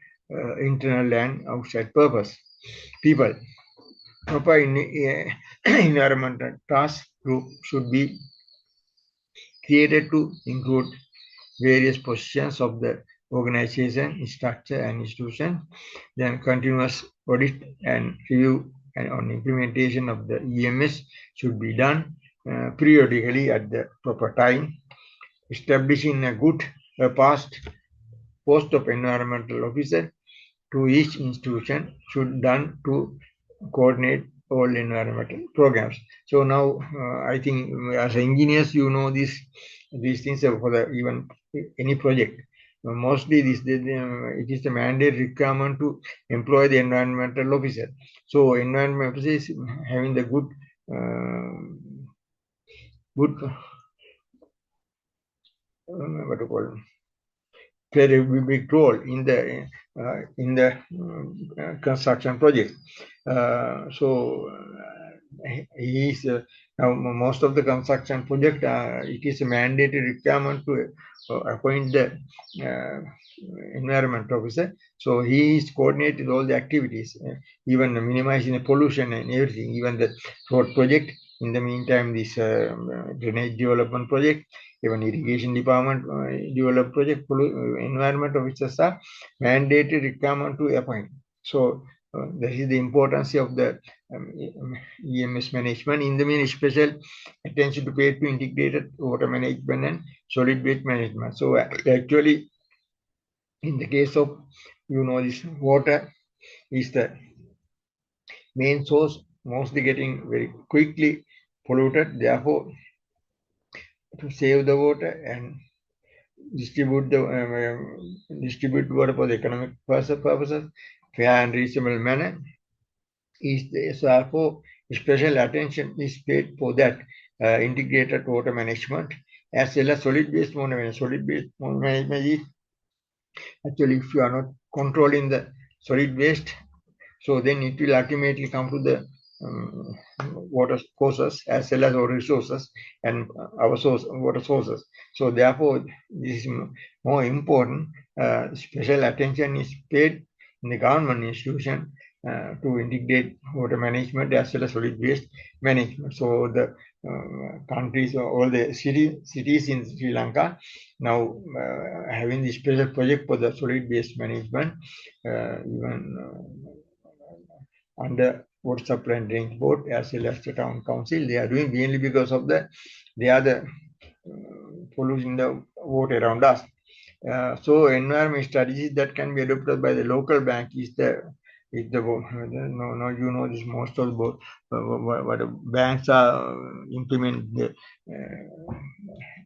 S1: internal and outside purpose people. Proper environmental task group should be created to include various positions of the organization, structure, and institution. Then continuous audit and review and on implementation of the EMS should be done periodically at the proper time. Establishing a good post of environmental officer to each institution should done to coordinate all environmental programs. So now I think as engineers, you know these things for the even any project. Mostly it is the mandate requirement to employ the environmental officer. So environmental officer is having the good what to call play a big role in the construction project. So he is now most of the construction project. It is a mandatory requirement to appoint the environment officer. So he is coordinated all the activities, even minimizing the pollution and everything, even the road project. In the meantime, this drainage development project, even irrigation department develop project, environment officers are mandated requirement to appoint. So that is the importance of the EMS management. In the mean, special attention to pay to integrated water management and solid waste management. So actually, in the case of this water is the main source, mostly getting very quickly polluted. Therefore, to save the water and distribute water for the economic purposes, fair and reasonable manner, is therefore special attention is paid for that integrated water management as well as solid waste management. Solid waste management is actually if you are not controlling the solid waste, so then it will ultimately come to the water courses as well as our resources and our water sources. So therefore, this is more important. Special attention is paid in the government institution to integrate water management as well as solid waste management. So the countries, all the cities in Sri Lanka now having this special project for the solid waste management, even under Water Supply and Drainage Board as well as the town council. They are doing mainly because of they are the polluting the water around us. So environment strategies that can be adopted by the local bank is this most of what banks are implement the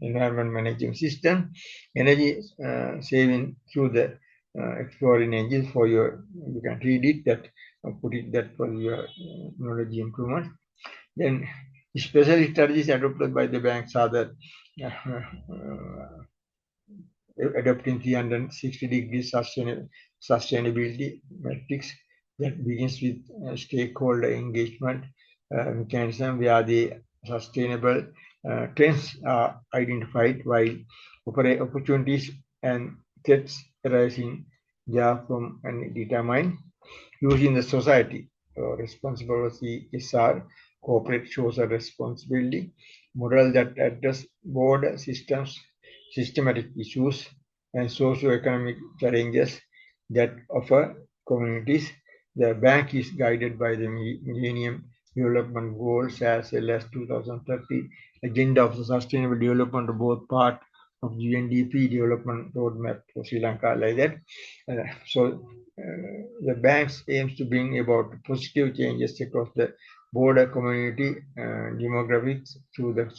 S1: environment management system, energy saving through the exploring engines for your, you can read it, that put it that for your knowledge improvement. Then special strategies adopted by the banks are the adopting 360-degree sustainability metrics that begins with stakeholder engagement mechanism where the sustainable trends are identified while opportunities and threats arising therefrom and determined using the society responsible CSR, corporate social responsibility, model that address broad systems, systematic issues, and socio-economic challenges that offer communities. The bank is guided by the Millennium Development Goals as well as 2030 Agenda of the Sustainable Development, both part of UNDP Development Roadmap for Sri Lanka, like that. So the banks aims to bring about positive changes across the border community demographics through the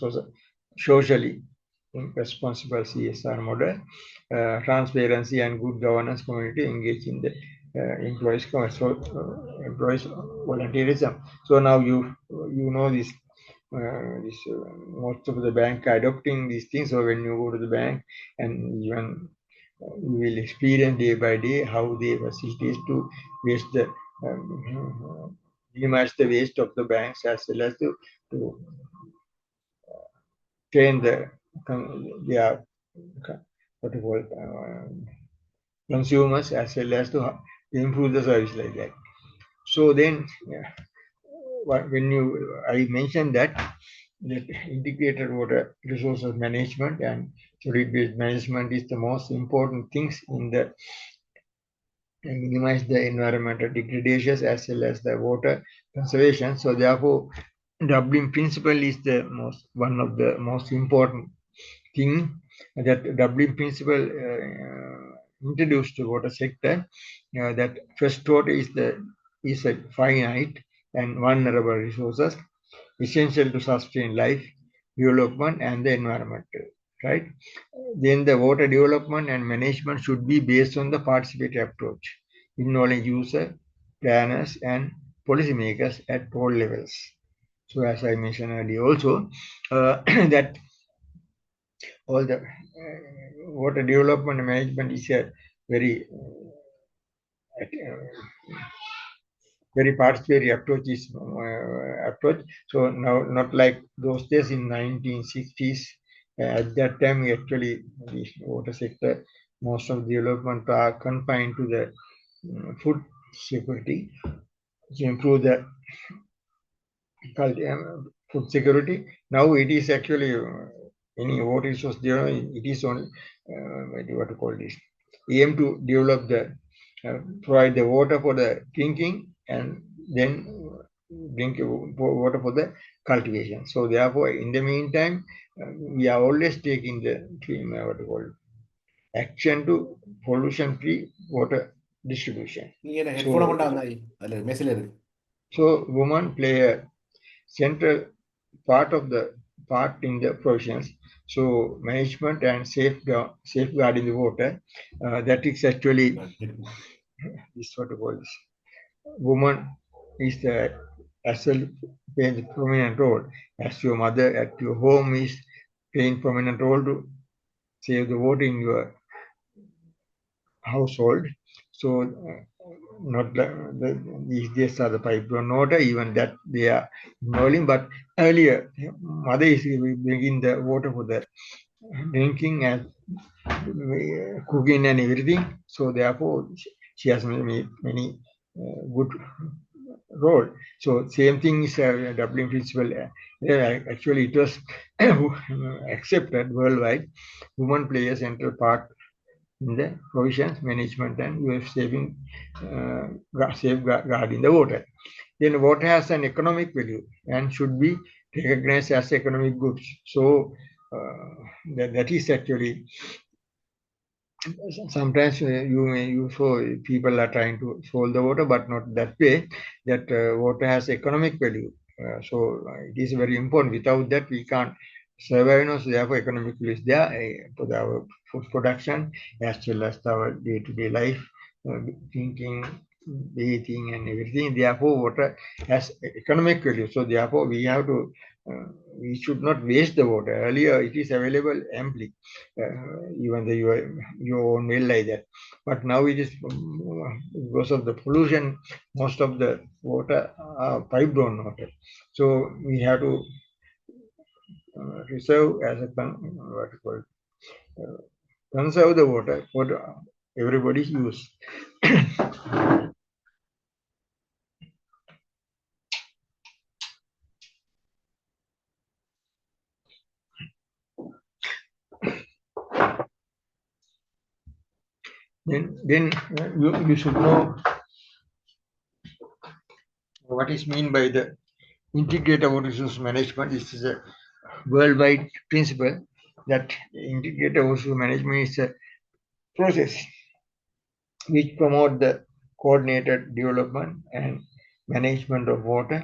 S1: socially responsible CSR model, transparency and good governance community engage in the employees employees volunteerism. So now you know this. Most of the bank adopting these things. So when you go to the bank, and even you will experience day by day how they facilitate to waste the minimize the waste of the banks as well as to train their what you call consumers as well as to improve the service like that. So then, when I mentioned that integrated water resources management and solid-based management is the most important things in the minimize the environmental degradations as well as the water conservation. So therefore, doubling principle is the one of the most important thing that doubling principle introduced to water sector. That first water is a finite and vulnerable resources essential to sustain life, development, and the environment. Right? Then the water development and management should be based on the participatory approach, involving user, planners, and policymakers at all levels. So as I mentioned earlier also, that all the water development and management is a very very participatory approach. So now, not like those days in 1960s. At that time, actually, the water sector, most of the development are confined to the food security to improve the food security. Now it is actually any water resource there. It is on what to call this aim to develop the provide the water for the drinking and then drink water for the cultivation. So therefore, in the meantime, we are always taking the what to call action to pollution-free water distribution. So women play a central part in the provisions. So management and safeguarding the water. That is actually this sort of words. Woman is as well playing a prominent role as your mother at your home is playing prominent role to save the water in your household. So not these days are the pipeline water, even that they are involving. But earlier, mother is bringing the water for the drinking and cooking and everything. So therefore, she has many good role. So same thing is doubling principle. Actually, it was accepted worldwide. Women play a central part in the provisions, management, and safeguarding the water. Then water has an economic value and should be recognized as economic goods. So that is actually sometimes you saw people are trying to solve the water, but not that way. That water has economic value. So it is very important. Without that, we can't survive now, so therefore economic value is there for our food production as well as our day-to-day life, thinking, bathing and everything. Therefore, water has economic value. So therefore, we have to we should not waste the water. Earlier, it is available amply, even the your own well like that. But now it is because of the pollution, most of the water are pipe-borne water. So we have to reserve as a what you call conserve the water for everybody's use. Then you should know what is mean by the integrated water resource management. This is a worldwide principle that integrated water resource management is a process which promote the coordinated development and management of water,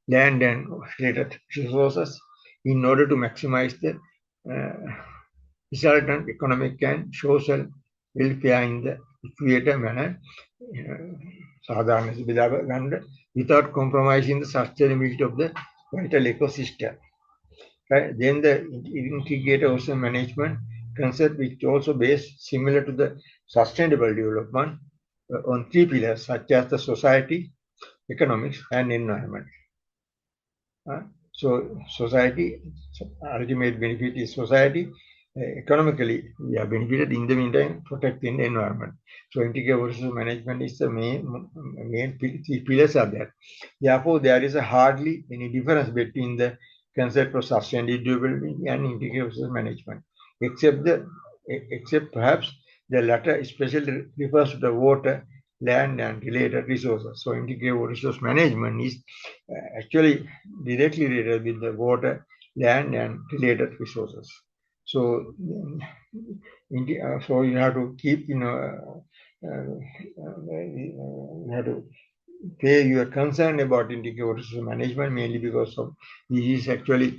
S1: land and related resources in order to maximize the resultant economic and social welfare in the equator manner, സാധാരണ without compromising the sustainability of the vital ecosystem. Right? Then the integrated ocean management concept, which also based similar to the sustainable development on three pillars such as the society, economics, and environment. So society, ultimate benefit is society. Economically, we are benefited in the meantime, protecting the environment. So integrated resource management is the main pillars are there. Therefore, there is hardly any difference between the concept of sustainable development and integrated resource management, except perhaps the latter especially refers to the water, land, and related resources. So integrated resource management is actually directly related with the water, land, and related resources. So, so you have to keep, you have to pay your concern about integrated resource management mainly because of this is actually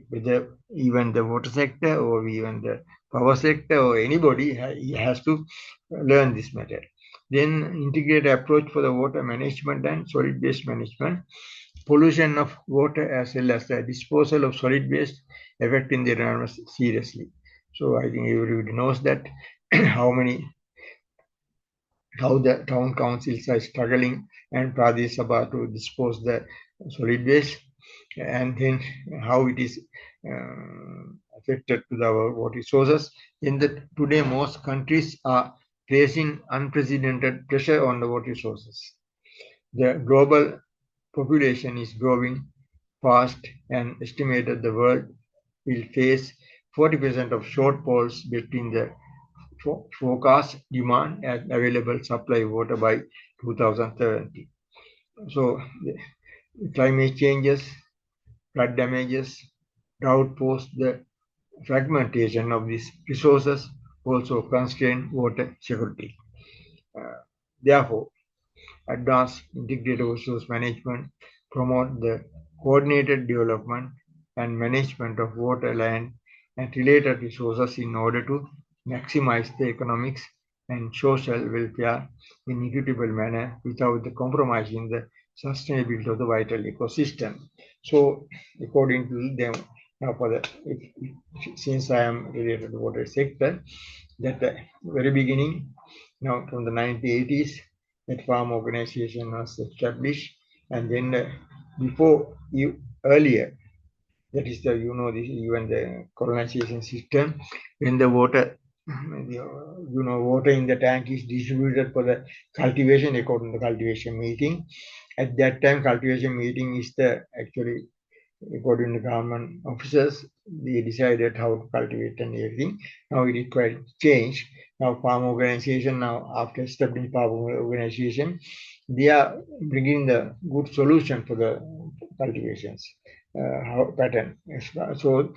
S1: whether even the water sector or even the power sector or anybody has to learn this matter. Then integrated approach for the water management and solid waste management. Pollution of water as well as the disposal of solid waste affecting the environment seriously. So I think everybody knows that how the town councils are struggling and Pradesh Sabha to dispose the solid waste, and then how it is affected to our water resources. In the today, most countries are facing unprecedented pressure on the water resources. The global population is growing fast and estimated the world will face 40% of shortfalls between the forecast demand and available supply of water by 2030. So climate changes, flood damages, drought pose the fragmentation of these resources also constrain water security. Therefore, advanced integrated resource management promote the coordinated development and management of water, land, and related resources in order to maximize the economics and social welfare in equitable manner without compromising the sustainability of the vital ecosystem. So, according to them, now for the since I am related to water sector, that the very beginning, now from the 1980s, that farm organization was established, and then before you earlier, that is the even the colonization system, when the water water in the tank is distributed for the cultivation according to the cultivation meeting. At that time, cultivation meeting is the actually according to government officers, they decided how to cultivate and everything. Now it is quite changed. Now farm organization, now after establishing farm organization, they are bringing the good solution for the cultivations pattern. So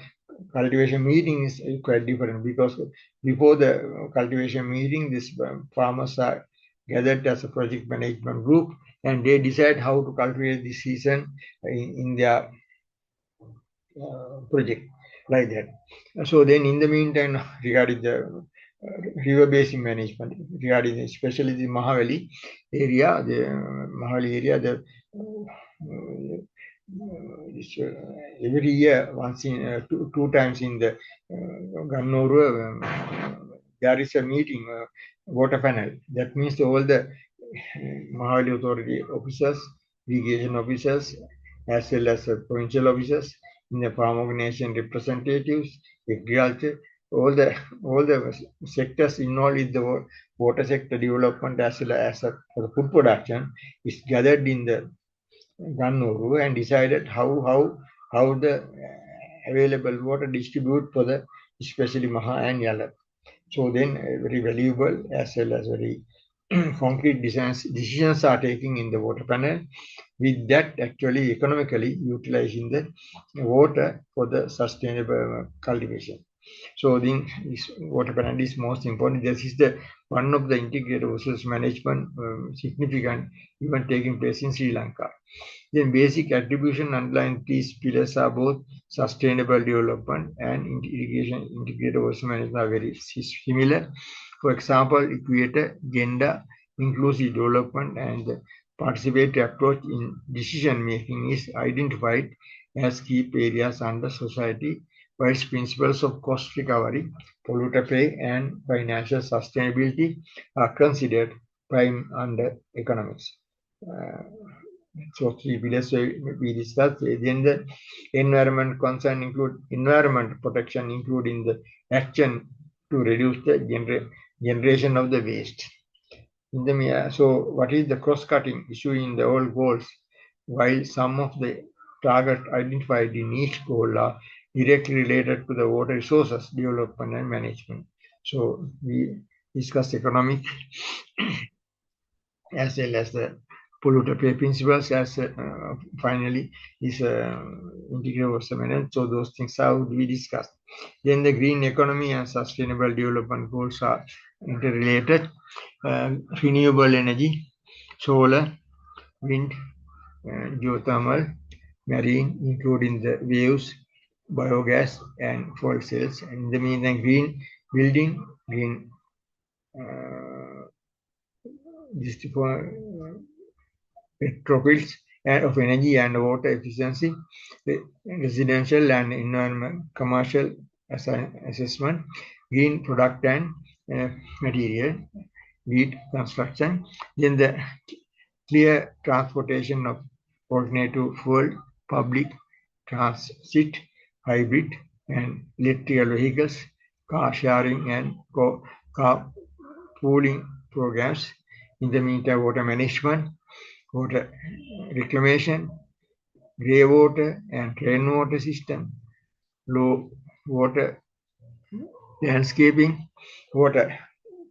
S1: cultivation meeting is quite different because before the cultivation meeting, these farmers are gathered as a project management group and they decide how to cultivate this season in their project. like that. So then in the meantime, regarding the river basin management, regarding especially the Mahavali area, every year, once in two times in the Gannoru, there is a meeting, water panel. That means all the Mahavali authority officers, irrigation officers, as well as provincial officers, in the farm organization representatives, agriculture, all the sectors involved in the water sector development as well as for the food production is gathered in the Gannuru and decided how the available water distribute for the especially Maha and Yala. So then very valuable as well as very concrete decisions are taken in the water panel. With that, actually economically utilizing the water for the sustainable cultivation. So then this water panel is most important. This is the one of the integrated resource management significant event taking place in Sri Lanka. Then basic attribution underlying these pillars are both sustainable development and irrigation integrated resource management are very similar. For example, equator, gender, inclusive development, and the participatory approach in decision making is identified as key areas under society, whilst principles of cost recovery, polluter pay, and financial sustainability are considered prime under economics. So three pillars we discussed. Then the environment concern include environment protection, including the action to reduce the generation of the waste. So what is the cross-cutting issue in the all goals? While some of the targets identified in each goal are directly related to the water resources development and management. So we discussed economic as well as the polluter pay principles as finally is integrated water management. So those things are we discussed. Then the green economy and sustainable development goals are interrelated. Renewable energy, solar, wind, geothermal, marine, including the waves, biogas, and fuel cells. And in the meantime, green building, green retrofits and of energy and water efficiency, residential and environment, commercial assessment, green product and material, wheat construction, then the clear transportation of alternative fuel, public transit, hybrid and electrical vehicles, car sharing and car pooling programs. In the meantime, water management, water reclamation, grey water and rainwater system, low water landscaping, water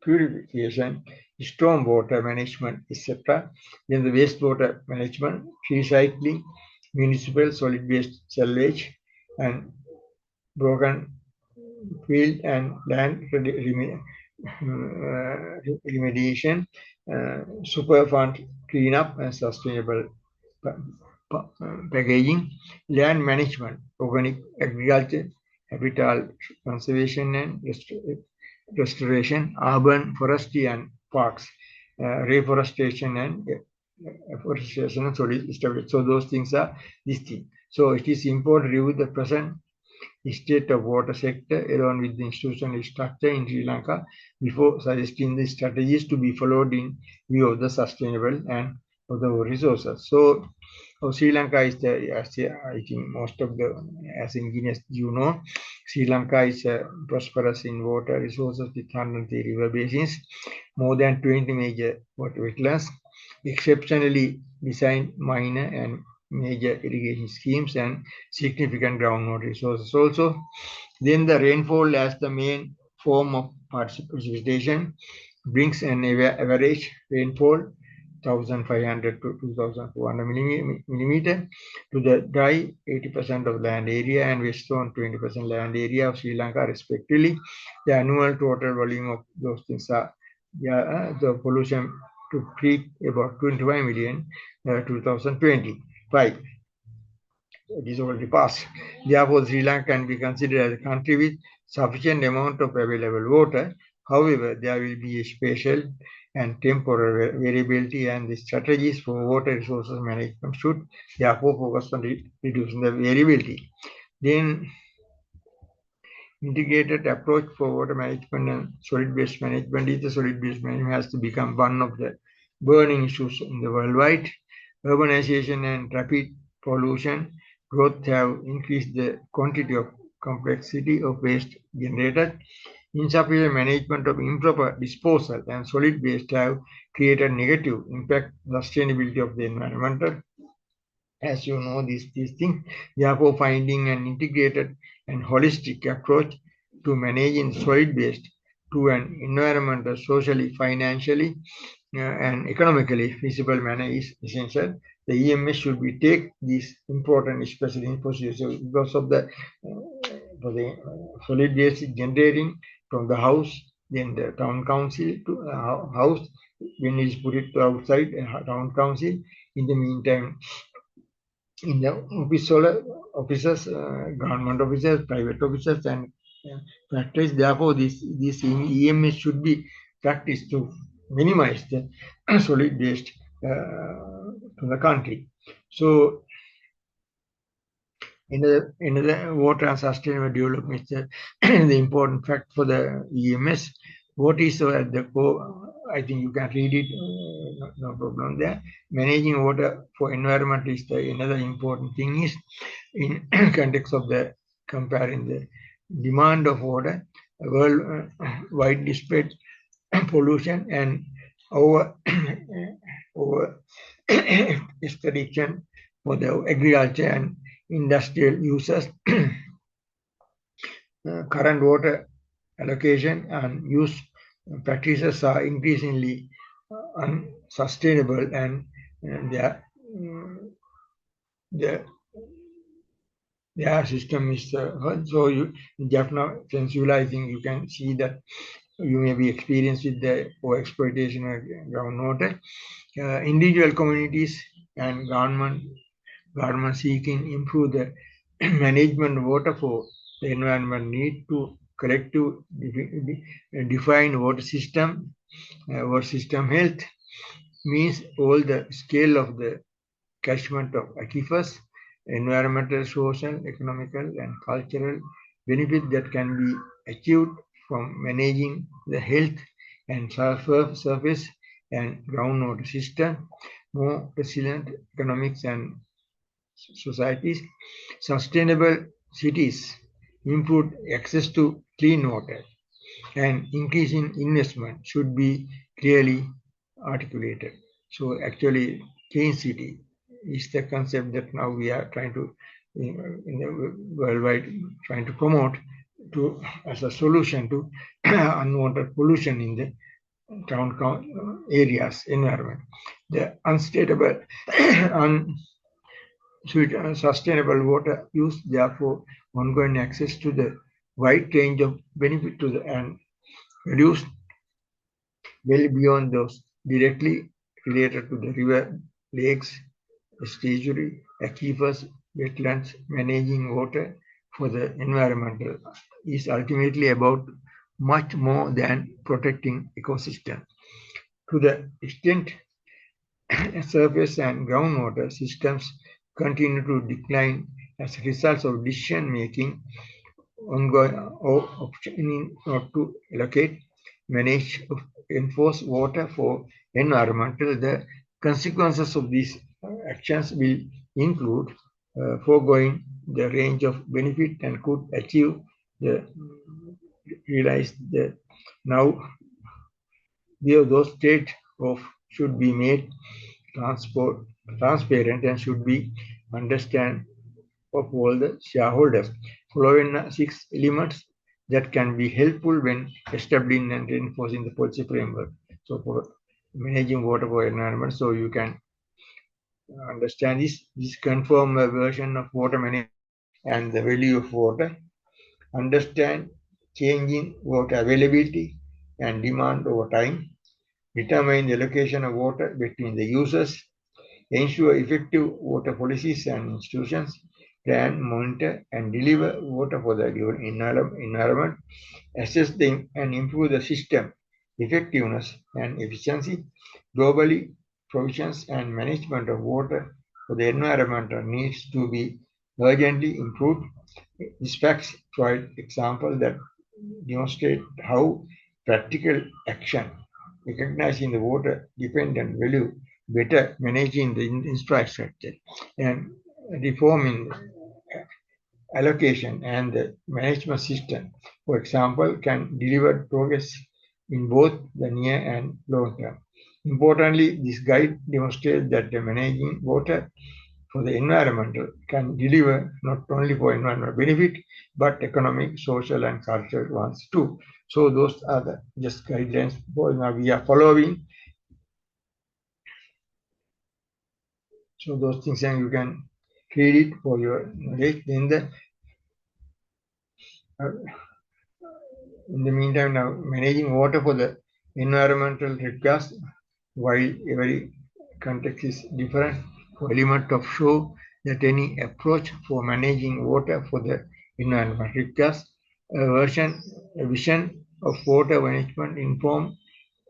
S1: purification, storm water management, etc. Then the wastewater management, recycling, municipal solid waste salvage, and broken field and land remediation, super fund cleanup and sustainable packaging, land management, organic agriculture, habitat conservation and restoration, urban forestry and parks, reforestation and afforestation and solid storage. So those things are these things. So it is important to review the present state of water sector along with the institutional structure in Sri Lanka before suggesting the strategies to be followed in view of the sustainable and other resources. So Sri Lanka is I think most of the, as engineers you know, Sri Lanka is prosperous in water resources with 103 river basins, more than 20 major water wetlands, exceptionally designed minor and major irrigation schemes and significant groundwater resources also. Then the rainfall as the main form of precipitation brings an average rainfall 1,500 to 2,400 millimeter to the dry 80% of land area and west zone 20% land area of Sri Lanka respectively. The annual total volume of those things are the pollution to peak about 25 million 2025. it is already passed. Therefore, Sri Lanka can be considered as a country with sufficient amount of available water. However, there will be a spatial and temporal variability, and the strategies for water resources management should therefore focus on reducing the variability. Then, integrated approach for water management and solid waste management is the solid waste management has to become one of the burning issues in the worldwide. Urbanization and rapid pollution growth have increased the quantity of complexity of waste generated. Insufficient management of improper disposal and solid waste have created negative impact sustainability of the environmental. As you know, these things. Therefore, finding an integrated and holistic approach to managing solid waste to an environmental, socially, financially, and economically feasible manner is essential. The EMS should be take this important, especially in procedures because of the for the solid waste generating from the house, then the town council to house when it is put it to outside town council. In the meantime, in the officers, government officers, private officers, and factories. Therefore, this EMS should be practiced to minimize the solid waste to the country. So, in the water and sustainable development, the important fact for the EMS. What is at the core? I think you can read it, no problem there. Managing water for environment is another important thing is in context of the comparing the demand of water, worldwide displayed pollution and over extraction for the agriculture and industrial users. Current water allocation and use practices are increasingly unsustainable, and their system is so you just now sensualizing. You can see that you may be experienced with the exploitation of groundwater. Individual communities and government seeking improve the management of water for the environment need to collective define water system health means all the scale of the catchment of aquifers, environmental, social, economical, and cultural benefit that can be achieved from managing the health and surface and groundwater system, more resilient economics and societies, sustainable cities, improved access to clean water, and increase in investment should be clearly articulated. So actually, clean city is the concept that now we are trying to, in the worldwide, trying to promote to as a solution to unwanted pollution in the town areas environment. The sustainable water use, therefore, ongoing access to the wide range of benefit to the and reduce well beyond those directly related to the river, lakes, estuary, aquifers, wetlands. Managing water for the environmental is ultimately about much more than protecting ecosystem. To the extent surface and groundwater systems continue to decline as a result of decision making ongoing or optioning not to allocate, manage, enforce water for environmental. The consequences of these actions will include foregoing the range of benefit and could achieve the realize that now those trade-off should be made transparent and should be understand of all the shareholders. Following 6 elements that can be helpful when establishing and reinforcing the policy framework. So for managing water for environment, so you can understand this conform a version of water management and the value of water, understand changing water availability and demand over time, determine the allocation of water between the users, ensure effective water policies and institutions, plan, monitor, and deliver water for the given environment, assess and improve the system effectiveness and efficiency. Globally, provisions and management of water for the environment needs to be urgently improved. These facts provide examples that demonstrate how practical action, recognizing the water dependent value, better managing the infrastructure, and reforming allocation and the management system, for example, can deliver progress in both the near and long term. Importantly, this guide demonstrates that the managing water for the environmental can deliver not only for environmental benefit, but economic, social, and cultural ones too. So those are the just guidelines we are following. So those things, and you can read it for your knowledge. Then uh, in the meantime, now managing water for the environmental request, while every context is different, for element of show that any approach for managing water for the environment requires a vision of water management in form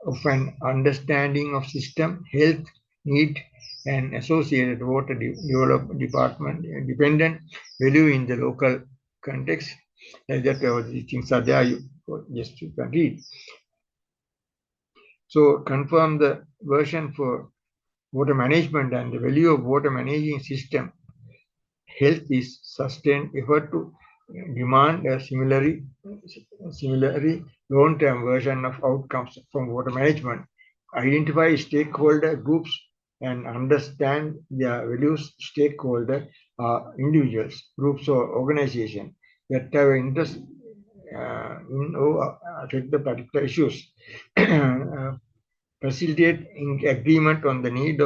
S1: of an understanding of system, health, need, and associated water develop department dependent value in the local context. That these things are there. Just you can read. So confirm the version for water management and the value of water managing system. Health is sustained effort to demand a similarly long-term version of outcomes from water management. Identify stakeholder groups and understand their values. Stakeholder are individuals, groups, or organizations that have interest in or affect the particular issues. Facilitate agreement on the need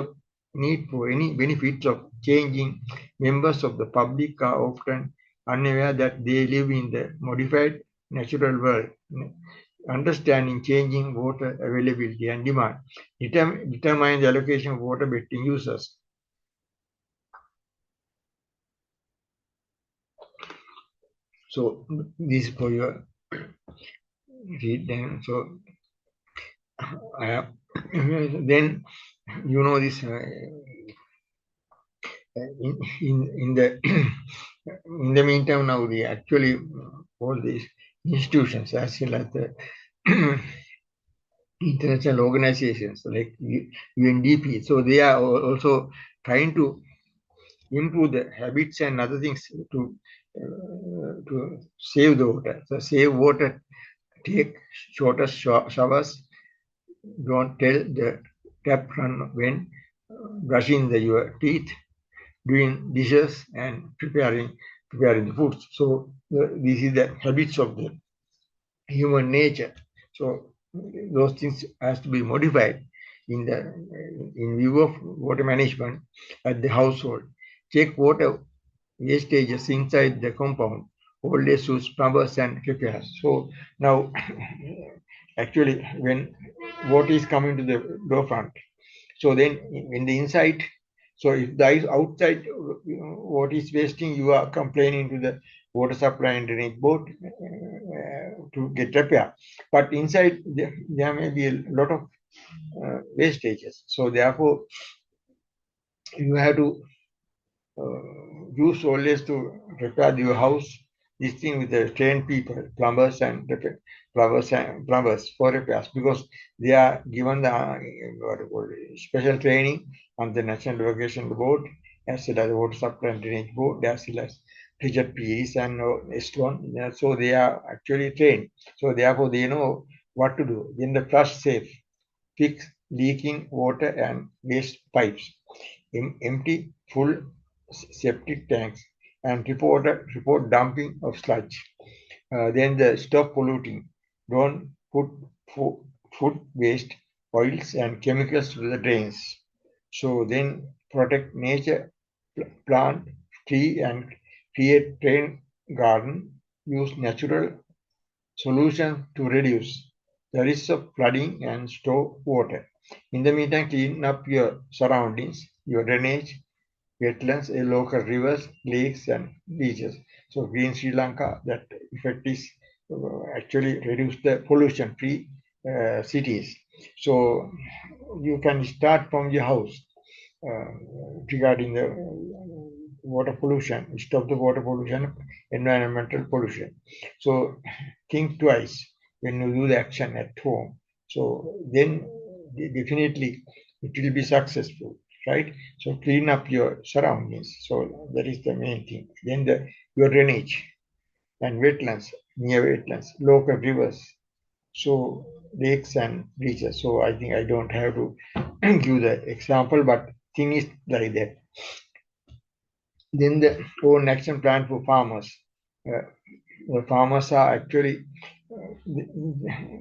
S1: for any benefits of changing. Members of the public are often unaware that they live in the modified natural world. Understanding changing water availability and demand. Determine the allocation of water between users. So this is for your read. Then so then you know this in the in the meantime now the actually all these institutions as well as the international organizations like UNDP, so they are also trying to improve the habits and other things to save the water. So save water, take shorter showers, don't tell the tap run when brushing your teeth, doing dishes, and preparing the foods. So this is the habits of the human nature. So those things has to be modified in view of water management at the household. Check water wastages inside the compound. Always use plumbers and repairs. So now, actually, when water is coming to the door front, so then in the inside, so if there is outside what is wasting, you are complaining to the water supply and drainage board to get repair. But inside there may be a lot of wastages. So therefore, you have to use always to repair your house. This thing with the trained people, plumbers for repairs, because they are given the special training on the National Irrigation Board, as well as the Water Supply and Drainage Board, as well as Richard Peace and S1. So they are actually trained. So therefore they know what to do. Then the flush safe, fix leaking water and waste pipes, empty full septic tanks, and report dumping of sludge. Then the stop polluting. Don't put food waste, oils, and chemicals to the drains. So then protect nature, plant tree, and create rain garden. Use natural solutions to reduce the risk of flooding and store water. In the meantime, clean up your surroundings, your drainage, wetlands, local rivers, lakes, and beaches. So Green Sri Lanka, that effect is actually reduce the pollution-free cities. So you can start from your house uh, regarding the water pollution, stop the water pollution, environmental pollution. So think twice when you do the action at home. So then definitely it will be successful, right? So clean up your surroundings. So that is the main thing. Then your drainage and wetlands, near wetlands, local rivers, so lakes and beaches. So I think I don't have to give the example, but thing is like that. Then the own action plan for farmers. Uh, the farmers are actually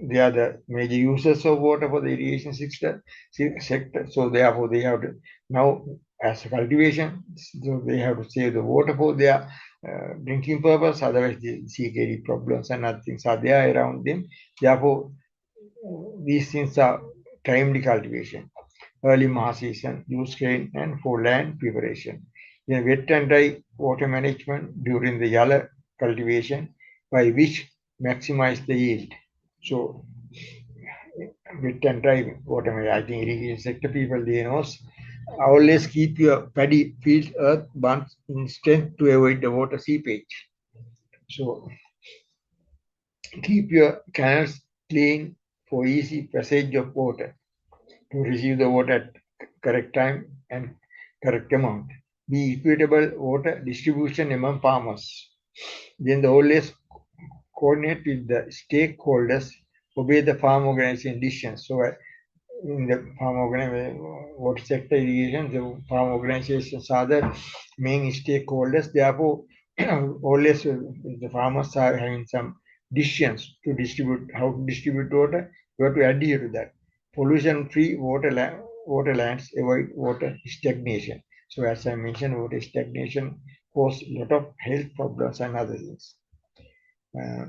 S1: they are the major users of water for the irrigation sector. So therefore they have to now as a cultivation, so they have to save the water for their drinking purpose. Otherwise, the CKD problems and other things are there around them. Therefore, these things are timely cultivation, early mass season, use rain and for land preparation. Then wet and dry water management during the yellow cultivation by which maximize the yield. So wet and dry water management, I think irrigation sector people they know. Always keep your paddy field earth bunch in strength to avoid the water seepage. So keep your canals clean for easy passage of water. To receive the water at correct time and correct amount. Be equitable water distribution among farmers. Then the always coordinate with the stakeholders, obey the farm organization decisions. So in the farm organization, water sector irrigation, the farm organizations are the main stakeholders. Therefore, always the farmers are having some decisions to distribute, how to distribute water. You have to adhere to that. Pollution-free waterlands avoid water stagnation. So as I mentioned, water stagnation cause a lot of health problems and other things. Uh,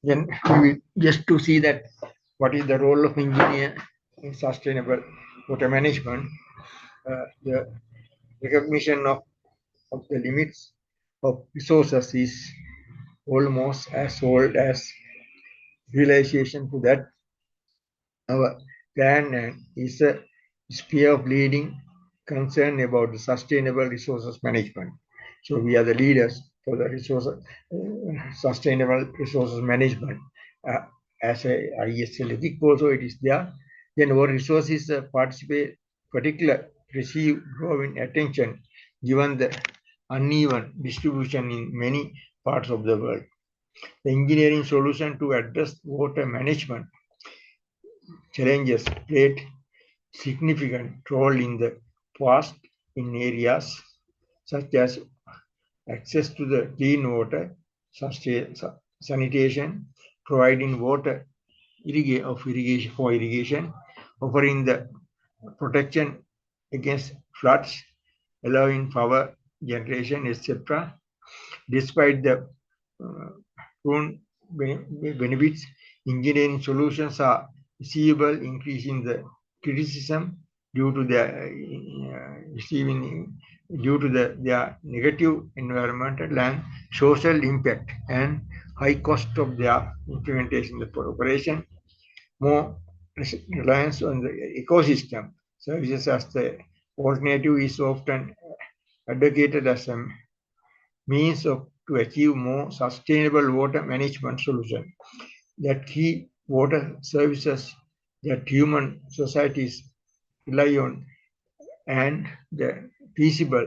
S1: then we will just to see that what is the role of engineer in sustainable water management, the recognition of the limits of resources is almost as old as realization to that our planet is a sphere of leading concern about the sustainable resources management. So we are the leaders for the sustainable resources management. Uh, as a ISL ethic also it is there. Then our resources participate particular receive growing attention given the uneven distribution in many parts of the world. The engineering solution to address water management challenges played significant role in the past in areas such as access to the clean water, sanitation, providing water irrigation for irrigation, offering the protection against floods, allowing power generation, etc. Despite the proven benefits, engineering solutions are visible, increasing the criticism due to receiving due to their negative environmental and social impact and high cost of their implementation, the operation, more reliance on the ecosystem services as the alternative is often advocated as a means to achieve more sustainable water management solution that key water services that human societies rely on and the feasible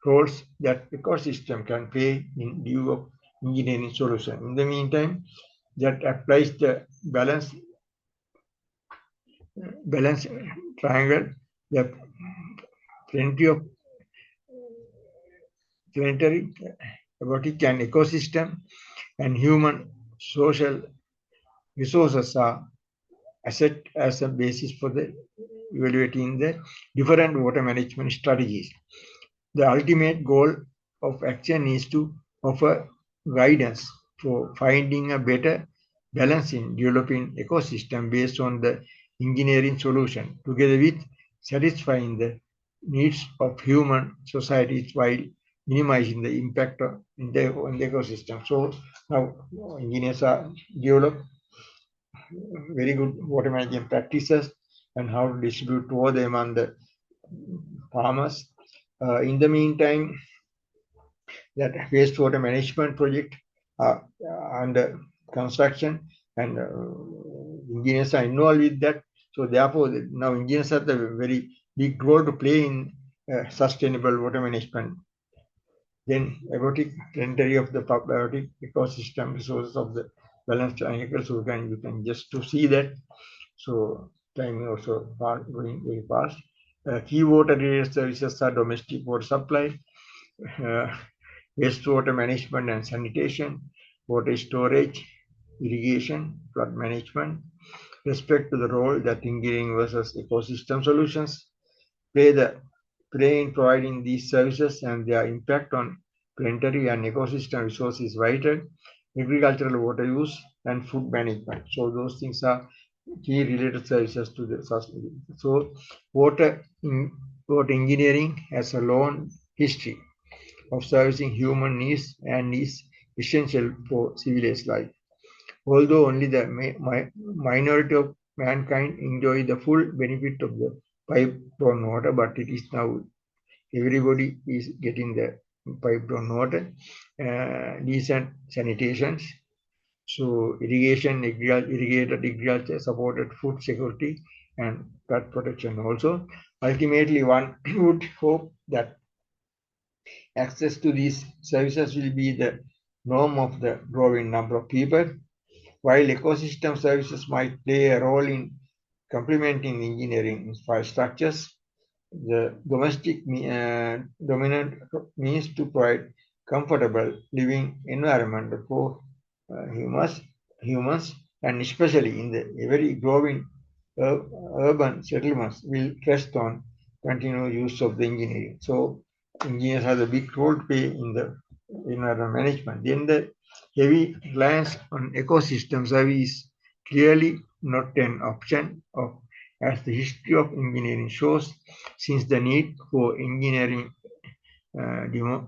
S1: roles that ecosystem can play in view of engineering solution. In the meantime, that applies the balance triangle, the plenty of planetary, aquatic and ecosystem and human social resources are asset as a basis for the evaluating the different water management strategies. The ultimate goal of action is to offer guidance for finding a better balance in developing ecosystem based on the engineering solution, together with satisfying the needs of human societies while minimizing the impact on the ecosystem. So now engineers are develop very good water management practices and how to distribute water among the farmers. In the meantime, that wastewater management project are under construction, and engineers are involved with that. So therefore, now engineers have a very big role to play in sustainable water management. Then abiotic inventory of the biotic ecosystem resources of the balanced triangle. So you can just to see that. So time also going very fast. Key water related services are domestic water supply, uh, wastewater management and sanitation, water storage, irrigation, flood management. Respect to the role that engineering versus ecosystem solutions play in providing these services, and their impact on planetary and ecosystem resources is vital. Agricultural water use and food management. So those things are key related services to the sustainability. So water engineering has a long history of servicing human needs and is essential for civilized life. Although only the minority of mankind enjoy the full benefit of the pipe-borne water, but it is now everybody is getting the pipe-borne water, decent sanitations, so irrigated agriculture, supported food security and flood protection also. Ultimately, one would hope that access to these services will be the norm of the growing number of people, while ecosystem services might play a role in complementing engineering infrastructures. The dominant means to provide comfortable living environment for humans, humans, and especially in the very growing urban settlements will rest on continued use of the engineering. So engineers have a big role to play in the environment management. Then the heavy reliance on ecosystem service is clearly not an option of as the history of engineering shows, since the need for engineering uh, demo,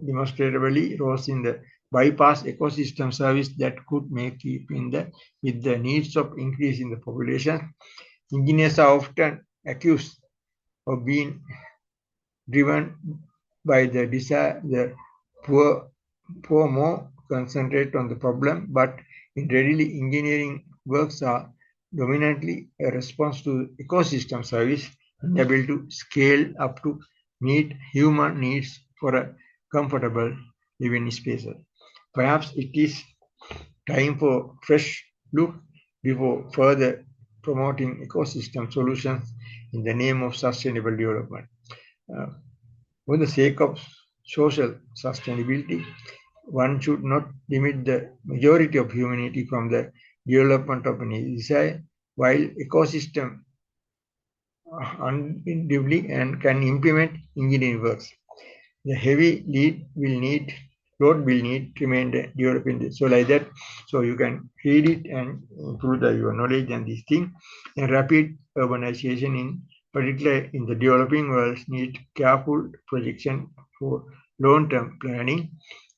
S1: demonstrably rose in the bypass ecosystem service that could make keep in the with the needs of increase in the population. Engineers are often accused of being driven by the desire the poor poor more concentrate on the problem, but in readily engineering works are dominantly a response to ecosystem service able to scale up to meet human needs for a comfortable living space. Perhaps it is time for fresh look before further promoting ecosystem solutions in the name of sustainable development. Uh, for the sake of social sustainability, one should not limit the majority of humanity from the development of an desire, while ecosystem undoubtedly and can implement engineering works. The heavy load will need to remain developing this. So like that, so you can read it and improve your knowledge and this thing. And rapid urbanization in particular in the developing world need careful projection for long-term planning.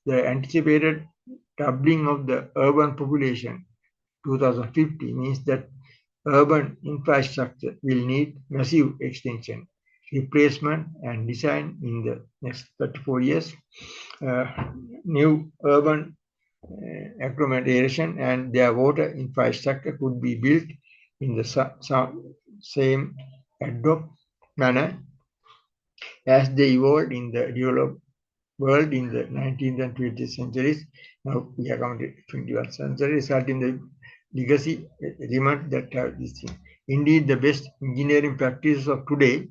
S1: The anticipated doubling of the urban population 2050 means that urban infrastructure will need massive extension, replacement, and design in the next 34 years. New urban agglomeration and their water infrastructure could be built in the same ad hoc manner as they evolved in the developed world in the 19th and 20th centuries. Now we are coming to 21st century, resulting in the legacy element that have this thing. Indeed, the best engineering practices of today,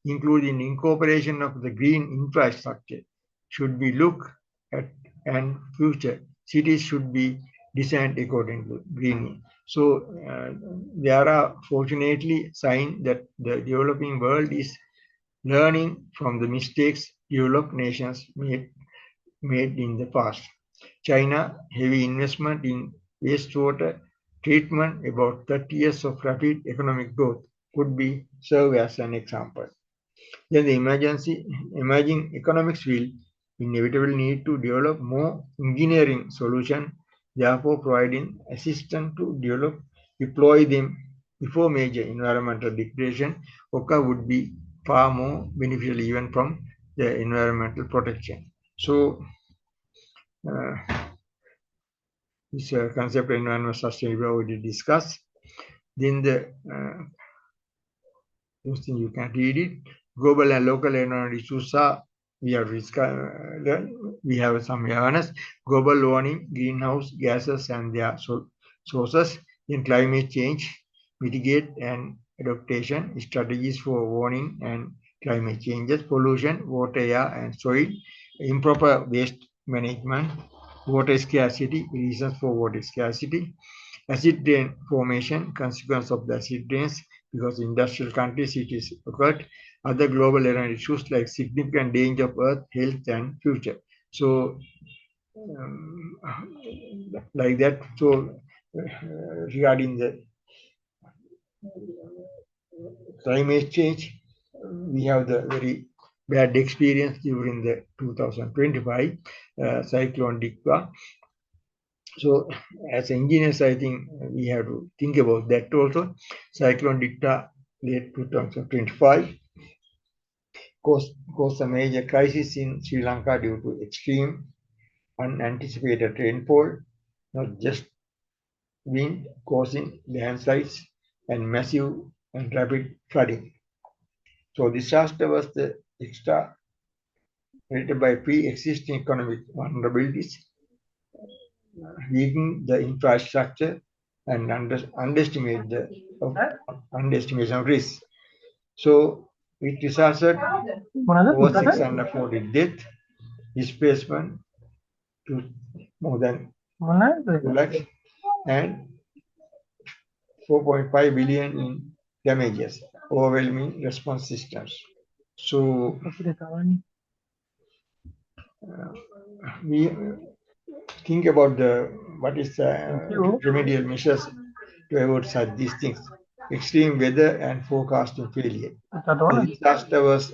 S1: including incorporation of the green infrastructure, should be looked at, and future cities should be designed according to green. So there are fortunately signs that the developing world is learning from the mistakes developed nations made in the past. China, heavy investment in wastewater treatment, about 30 years of rapid economic growth could be served as an example. Then the emerging economics will inevitably need to develop more engineering solutions, therefore providing assistance to deploy them before major environmental degradation occur would be far more beneficial even from the environmental protection. So uh, this concept of environmental sustainability already discussed. Then the those things you can read it. Global and local environmental issues are we have some awareness. Global warming, greenhouse gases and their sources in climate change, mitigate and adaptation strategies for warning and climate changes, pollution, water, air and soil, improper waste management, water scarcity, reasons for water scarcity, acid rain formation, consequence of the acid rains, because in industrial countries it is occurred. Other global environmental issues like significant danger of Earth, health, and future. So, like that. So, regarding the climate change, we have the very bad experience during the 2025 cyclone Dikwa. So, as engineers, I think we have to think about that also. Cyclone Dikta late 2025 caused a major crisis in Sri Lanka due to extreme unanticipated rainfall, not just wind causing landslides and massive and rapid flooding. So disaster was the extra created by pre-existing economic vulnerabilities, weakening the infrastructure and underestimation of risk. So it resulted over 640 deaths, displacement to more than 2 lakhs, and 4.5 billion in damages, overwhelming response systems. So we think about what is the remedial measures to avoid such these things. Extreme weather and forecasting failure. The disaster was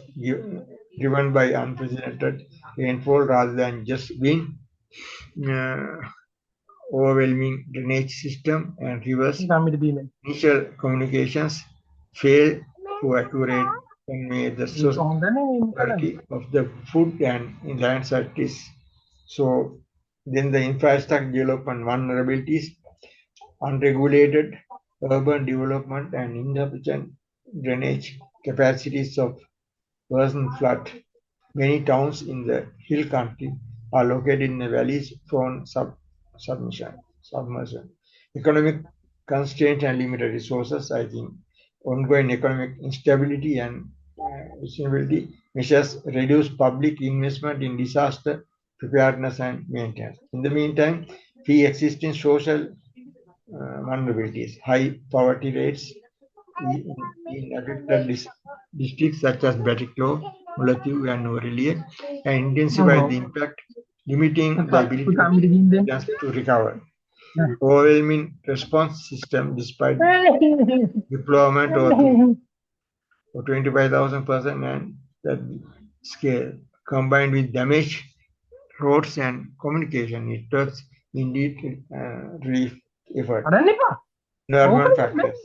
S1: driven by unprecedented rainfall rather than just wind, overwhelming drainage system and rivers. Initial communications failed to accurately convey the quality of the food and in landside risk. So then the infrastructure development vulnerabilities, unregulated urban development and insufficient drainage capacities of worsen flood. Many towns in the hill country are located in the valleys prone submersion. Economic constraints and limited resources, I think ongoing economic instability and sustainability measures reduce public investment in disaster preparedness and maintenance. In the meantime, pre-existing social vulnerabilities, high poverty rates in affected districts such as Batticaloa, Mullaitivu and Nuwara and intensify the impact, limiting the ability to recover. Overwhelming response system despite deployment of 25,000 persons and that scale combined with damaged roads and communication networks indeed relief effort. Environment factors.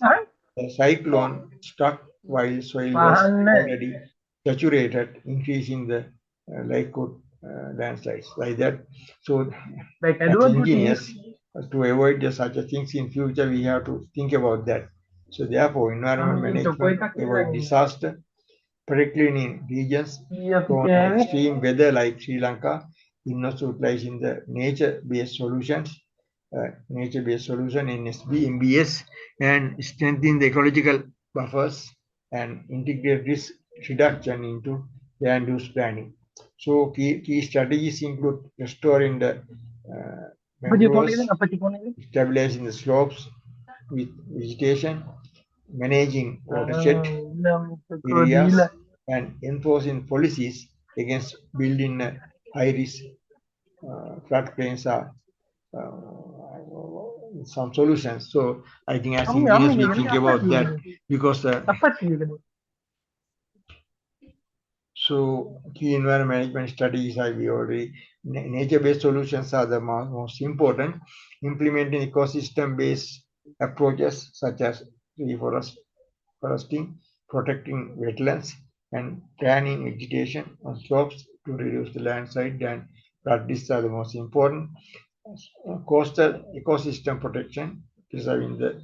S1: The cyclone struck while soil was already saturated, increasing the likelihood landslides like that. So, as engineers, to avoid such a things in future, we have to think about that. So, therefore, environment management avoid disaster, particularly in regions prone to extreme weather like Sri Lanka, innovates utilizing the nature-based solutions, NSB, MBS, and strengthen the ecological buffers and integrate risk reduction into land use planning. So key strategies include restoring the mangroves, stabilizing the slopes with vegetation, managing watershed areas, and enforcing policies against building high-risk floodplains are some solutions. So I think as engineers we think about that because so key environment management studies I we already nature-based solutions are the most important. Implementing ecosystem-based approaches such as reforesting, protecting wetlands, and planning vegetation on slopes to reduce the landslide and flood risks are the most important. Coastal ecosystem protection, preserving the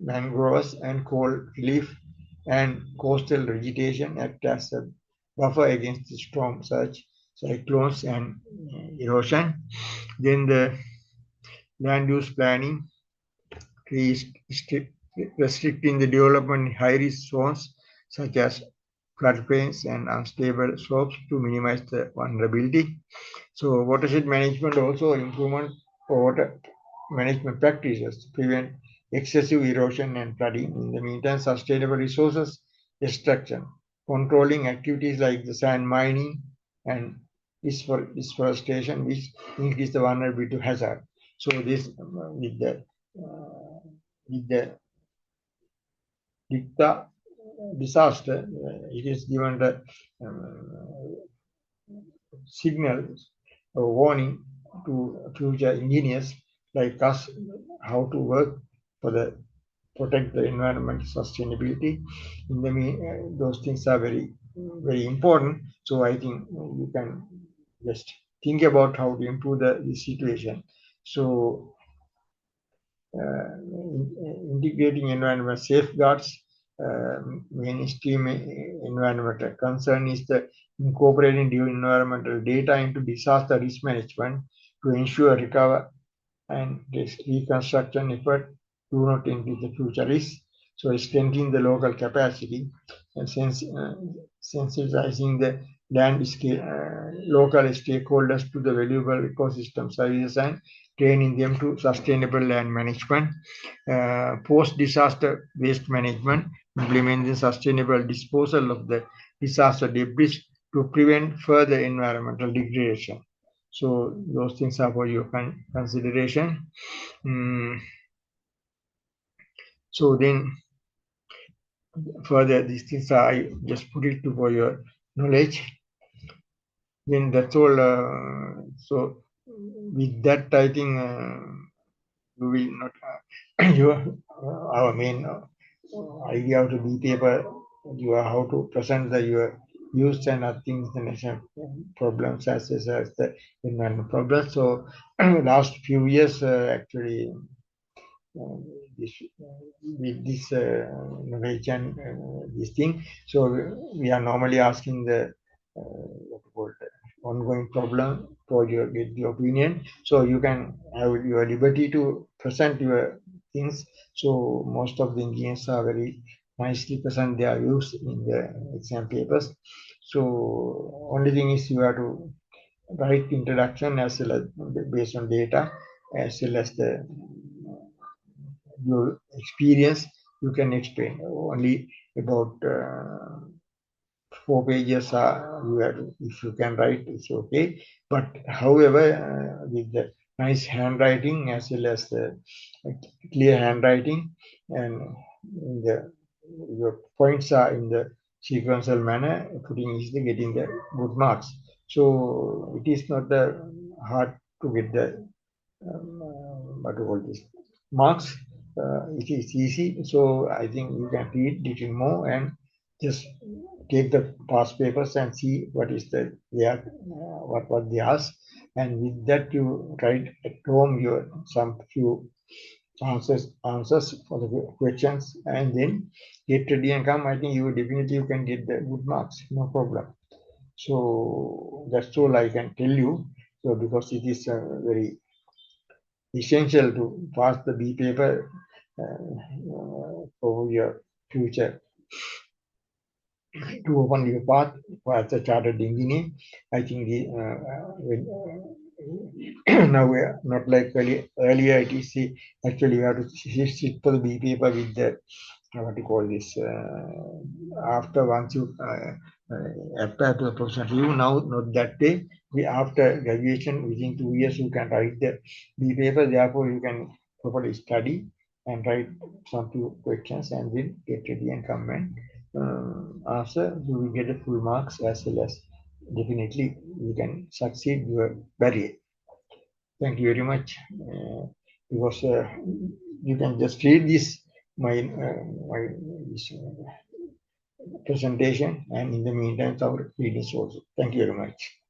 S1: mangroves and coral reef and coastal vegetation act as a buffer against storm surge, cyclones, and erosion. Then the land use planning is restricting the development in high-risk zones such as floodplains and unstable slopes to minimize the vulnerability. So watershed management also improvement for water management practices to prevent excessive erosion and flooding. In the meantime, sustainable resources extraction, controlling activities like the sand mining and deforestation, which increase the vulnerability to hazard. So this with the disaster, it is given the signal or warning to future engineers like us how to work for the protect the environment sustainability. In the those things are very important. So I think you can just think about how to improve the situation. So integrating environmental safeguards, mainstream environmental concern is the incorporating new environmental data into disaster risk management to ensure recovery and reconstruction effort do not increase the future risk. So strengthening the local capacity and sensitizing the local stakeholders to the valuable ecosystem services and training them to sustainable land management, post-disaster waste management, implementing sustainable disposal of the disaster debris to prevent further environmental degradation. So those things are for your consideration. So then further these things are, I just put it for your knowledge. Then that's all. So with that, I think you will not our main idea of the B paper, how to present your views and things, the nation problems as well as the environment problems. So last few years, actually, this, with this knowledge and this thing, so we are normally asking the ongoing problem for your get the opinion. So you can have your liberty to present your things. So most of the engineers are very nicely present their views in the exam papers. So only thing is you have to write introduction as well as based on data as well as the your experience. You can explain only about 4 pages are you have, if you can write it's okay, but however with the nice handwriting as well as the clear handwriting and the your points are in the sequential manner, putting easily getting the good marks. So it is not hard to get the what do you call this marks. It is easy. So I think you can read little more and just take the past papers and see what is what they ask, and with that you write at home your some few answers for the questions, and then get ready and come. I think you definitely you can get the good marks, no problem. So that's all I can tell you. So because it is very essential to pass the B paper for your future, to open your path as a chartered engineer. I think now we are not like earlier. It is actually you have to sit for the B paper with the what to call this, after once you apply to the professional review, now not that day, after graduation within 2 years you can write the B paper, therefore you can properly study and write some few questions and then get ready and come and answer. You will get the full marks as well as definitely you can succeed your barrier. Thank you very much. Because you can just read this my this, presentation, and in the meantime, our readings also. Thank you very much.